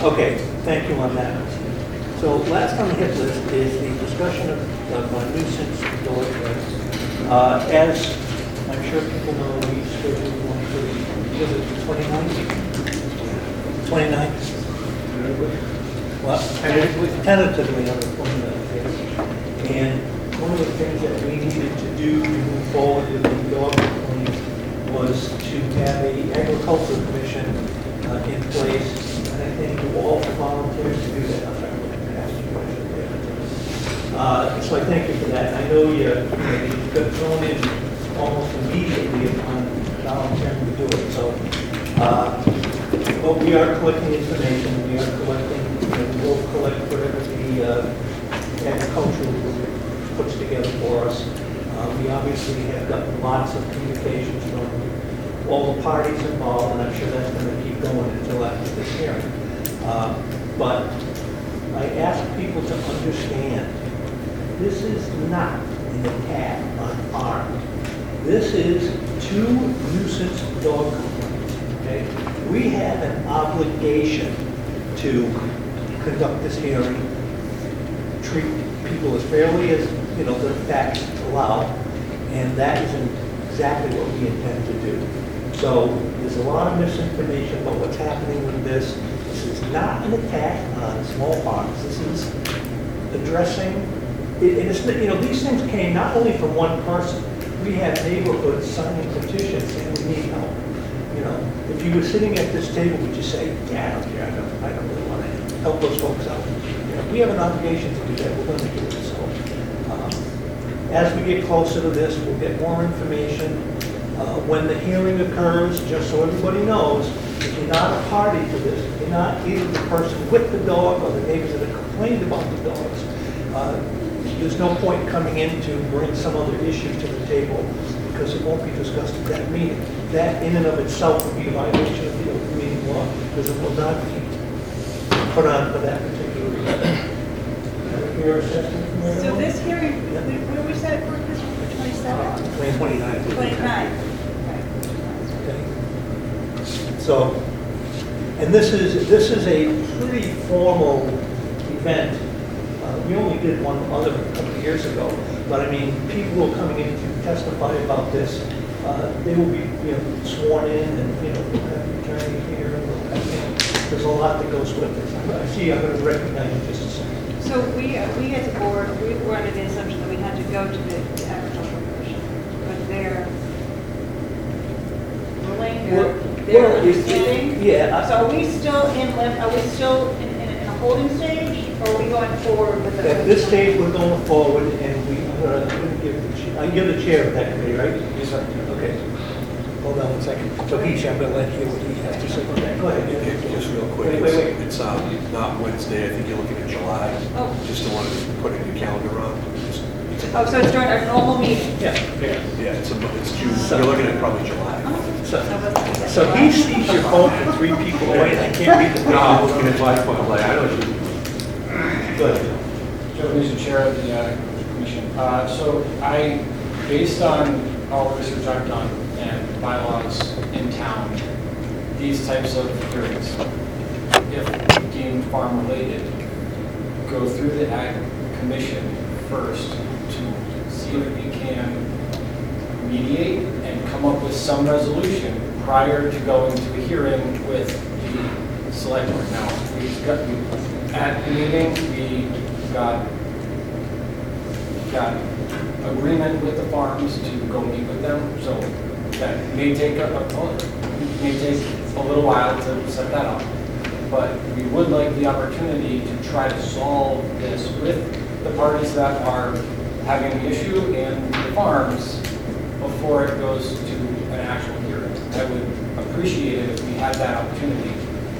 [SPEAKER 5] Okay, thank you on that. So last on the hit list is the discussion of nuisance delivery. As I'm sure people know, we scheduled one for the 29th? Well, tentatively on the 29th. And one of the things that we needed to do to move forward with the dog complaint was to have a agricultural commission in place. And I think you all volunteered to do that. So I thank you for that. I know you got thrown in almost immediately upon volunteering to do it. So, but we are collecting information. We are collecting, we will collect whatever the agricultural group puts together for us. We obviously have gotten lots of communications from all the parties involved, and I'm sure that's going to keep going until after this hearing. But I ask people to understand, this is not an attack on farms. This is 2 nuisance dog complaints, okay? We have an obligation to conduct this hearing, treat people as fairly as, the facts allow, and that is exactly what we intend to do. So there's a lot of misinformation about what's happening with this. This is not an attack on small farms. This is addressing, and it's, these things came not only from one person. We have neighborhoods signing petitions saying we need help. If you were sitting at this table, would you say, yeah, I don't care, I don't really want to help those folks out? We have an obligation to do that. We're going to do it. So as we get closer to this, we'll get more information. When the hearing occurs, just so everybody knows, if you're not a party to this, if you're not either the person with the dog or the neighbors that have complained about the dogs, there's no point coming in to bring some other issue to the table because it won't be discussed at that meeting. That in and of itself would be a violation of the open meeting law because it will not be put on for that particular reason. Your assessment from
[SPEAKER 3] So
[SPEAKER 5] everyone?
[SPEAKER 3] this hearing, what do we set it for, Chris, for 27?
[SPEAKER 11] 29.
[SPEAKER 3] 29.
[SPEAKER 5] Okay. So, and this is a pretty formal event. We only did one other a couple of years ago, but I mean, people who are coming in to testify about this, they will be, sworn in and, we'll have the attorney here, and we'll have, there's a lot that goes with this. I see, I'm going to recognize you just a second.
[SPEAKER 3] So we as a board, we were under the assumption that we had to go to the agricultural commission, but their ruling, their understanding.
[SPEAKER 5] Yeah.
[SPEAKER 3] So are we still in a holding stage, or are we going forward with the?
[SPEAKER 5] At this stage, we're going forward, and I'm going to give the chair of that committee, right?
[SPEAKER 10] Yes, sir.
[SPEAKER 5] Okay. Hold on 1 second. So I'm going to let you, what he has to say. Go ahead.
[SPEAKER 12] Just real quick,
[SPEAKER 5] Wait.
[SPEAKER 12] it's not Wednesday, I think you're looking at July.
[SPEAKER 3] Oh.
[SPEAKER 12] Just don't want to put it in your calendar wrong.
[SPEAKER 3] Oh, so it's during our normal meeting?
[SPEAKER 5] Yeah.
[SPEAKER 12] Yeah, it's June, you're looking at probably July.
[SPEAKER 5] So he sees your phone from 3 people away, and I can't read the.
[SPEAKER 12] No, I'm looking at my phone, like, I know you.
[SPEAKER 5] Good.
[SPEAKER 10] Joe, who's the chair of the commission. So based on all the research I've done and bylaws in town, these types of hearings, if deemed farm related, go through the ag commission first to see if we can mediate and come up with some resolution prior to going to a hearing with the select board. Now, at the meeting, we got agreement with the farms to go meet with them, so that may take a little while to set that up. But we would like the opportunity to try to solve this with the parties that are having the issue and the farms before it goes to an actual hearing. I would appreciate it if we had that opportunity.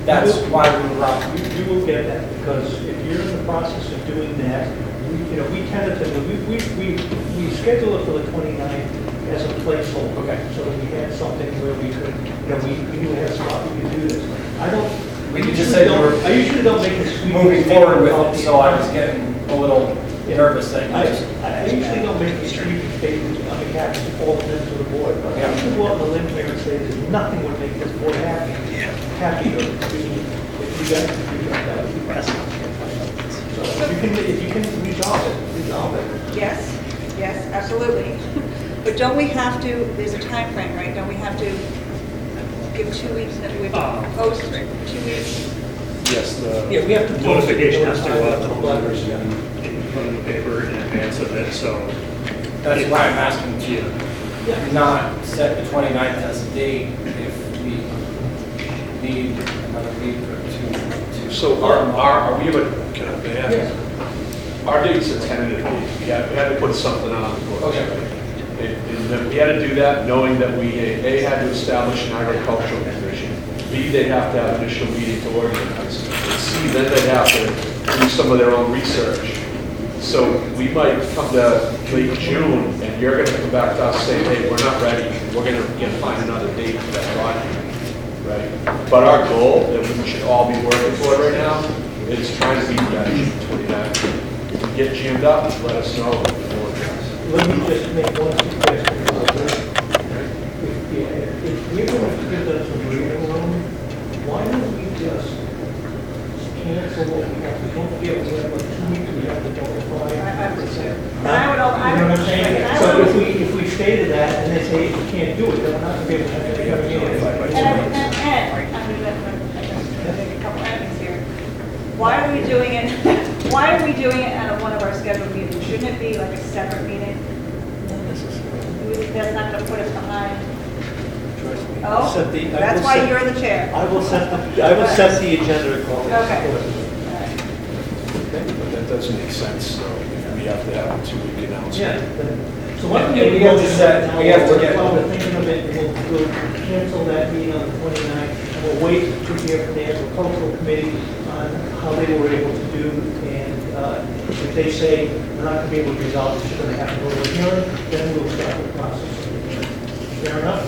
[SPEAKER 10] That's why we were out.
[SPEAKER 5] You will get that, because if you're in the process of doing that, we tentatively, we schedule it for the 29th as a placeholder.
[SPEAKER 10] Okay.
[SPEAKER 5] So that we had something where we could, we knew we had a spot we could do this.
[SPEAKER 10] We could just say we're
[SPEAKER 5] I usually don't make this.
[SPEAKER 10] moving forward with it, so I was getting a little nervous that
[SPEAKER 5] I usually don't make these sweeping statements on behalf of all the members of the board, but I should go out on the limb here and say that nothing would make this board happier if you guys could do that. That would be best. So if you can resolve it.
[SPEAKER 3] Yes, absolutely. But don't we have to, there's a time frame, right? Don't we have to give 2 weeks that we post, 2 weeks?
[SPEAKER 11] Yes,
[SPEAKER 5] Yeah, we have to
[SPEAKER 11] the
[SPEAKER 5] post it.
[SPEAKER 11] notification has to go out to the letters and put in the paper in advance of it, so.
[SPEAKER 10] That's why I'm asking you
[SPEAKER 5] Yeah.
[SPEAKER 10] to not set the 29th as a date if we need another week or two.
[SPEAKER 4] So are we able, can I ask? Our dates are tentative dates. We had to put something on the books.
[SPEAKER 10] Okay.
[SPEAKER 4] And then we had to do that knowing that we, A, had to establish an agricultural commission, B, they have to have an initial meeting to organize, and C, then they have to do some of their own research. So we might come to late June, and you're gonna come back to us saying, hey, we're not ready, we're gonna find another date for that document, right? But our goal, that we should all be working for right now, is trying to be ready for 29th. If we get jammed up, let us know.
[SPEAKER 5] Let me just make one suggestion. If you're going to give us a breathing room, why don't we just cancel what we have to, don't forget, we have like 2 weeks, we have to notify.
[SPEAKER 3] I would say.
[SPEAKER 5] Huh? You know what I'm saying? So if we stay to that and they say we can't do it, then we're not going to be able to have it.
[SPEAKER 3] And I'm going to make a couple items here. Why are we doing it at one of our scheduled meetings? Shouldn't it be like a separate meeting? That's not going to put us behind. Oh, that's why you're the chair.
[SPEAKER 5] I will set the agenda accordingly.
[SPEAKER 3] Okay.
[SPEAKER 4] But that doesn't make sense, so we have to have a 2-week announcement.
[SPEAKER 5] Yeah. So why don't
[SPEAKER 10] And we have to set- we have to get-
[SPEAKER 5] While we're thinking of it, we'll cancel that meeting on the 29th, and we'll wait to hear from the agricultural committee on how they were able to do, and if they say they're not gonna be able to resolve it, you're gonna have to go to a hearing, then we'll start the process. Fair enough?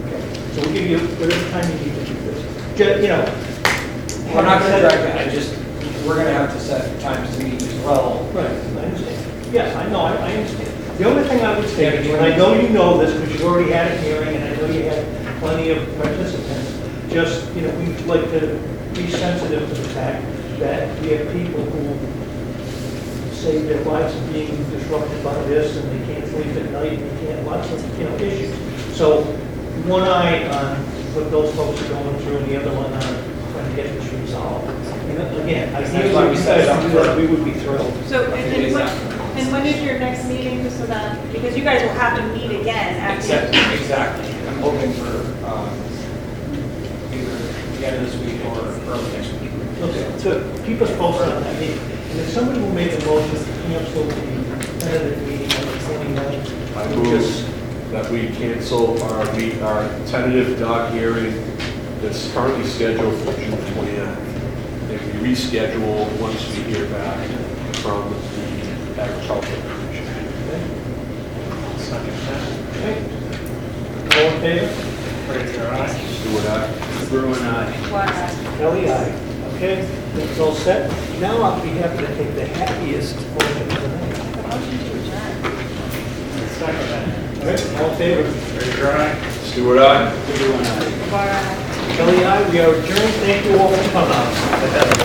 [SPEAKER 5] Okay. So we'll give you whatever time you need to do this. You know.
[SPEAKER 10] We're not gonna drag that, we're gonna have to set times to meet as well.
[SPEAKER 5] Right, I understand. Yes, I know, I understand. The only thing I would say is, and I know you know this because you've already had a hearing, and I know you had plenty of participants, just, we'd like to be sensitive to the fact that we have people who say their lives are being disrupted by this, and they can't sleep at night, and they can't, lots of, issues. So, one eye on what those folks are going through, and the other one on trying to get this resolved. Again,
[SPEAKER 10] That's
[SPEAKER 5] ideally,
[SPEAKER 10] why we
[SPEAKER 5] if you
[SPEAKER 10] set it
[SPEAKER 5] guys
[SPEAKER 10] up
[SPEAKER 5] can do that,
[SPEAKER 10] for-
[SPEAKER 5] we would be thrilled.
[SPEAKER 3] So, and when is your next meeting, just so that, because you guys will have to meet again after.
[SPEAKER 10] Exactly. I'm hoping for either the end of this week or early next week.
[SPEAKER 5] Okay, so keep us posted on that meeting. And if somebody will make a motion to cancel the tentative meeting on the 29th.
[SPEAKER 12] I move that we cancel our tentative dog hearing that's currently scheduled for June 29th. And we reschedule once we hear back from the agricultural commission.
[SPEAKER 5] Okay. All in favor?
[SPEAKER 2] Fraser, aye.
[SPEAKER 12] Stewart, aye.
[SPEAKER 6] Bruin, aye.
[SPEAKER 5] Kelly, aye. Okay, that's all set. Now I'll be happy to take the happiest portion of the night.
[SPEAKER 3] Motion to adjourn.
[SPEAKER 2] Second that.
[SPEAKER 5] All right, all in favor?
[SPEAKER 2] Fraser, aye.
[SPEAKER 12] Stewart, aye.
[SPEAKER 6] Bruin, aye.
[SPEAKER 3] Bye.
[SPEAKER 5] Kelly, aye. We are adjourned. Thank you all for coming out.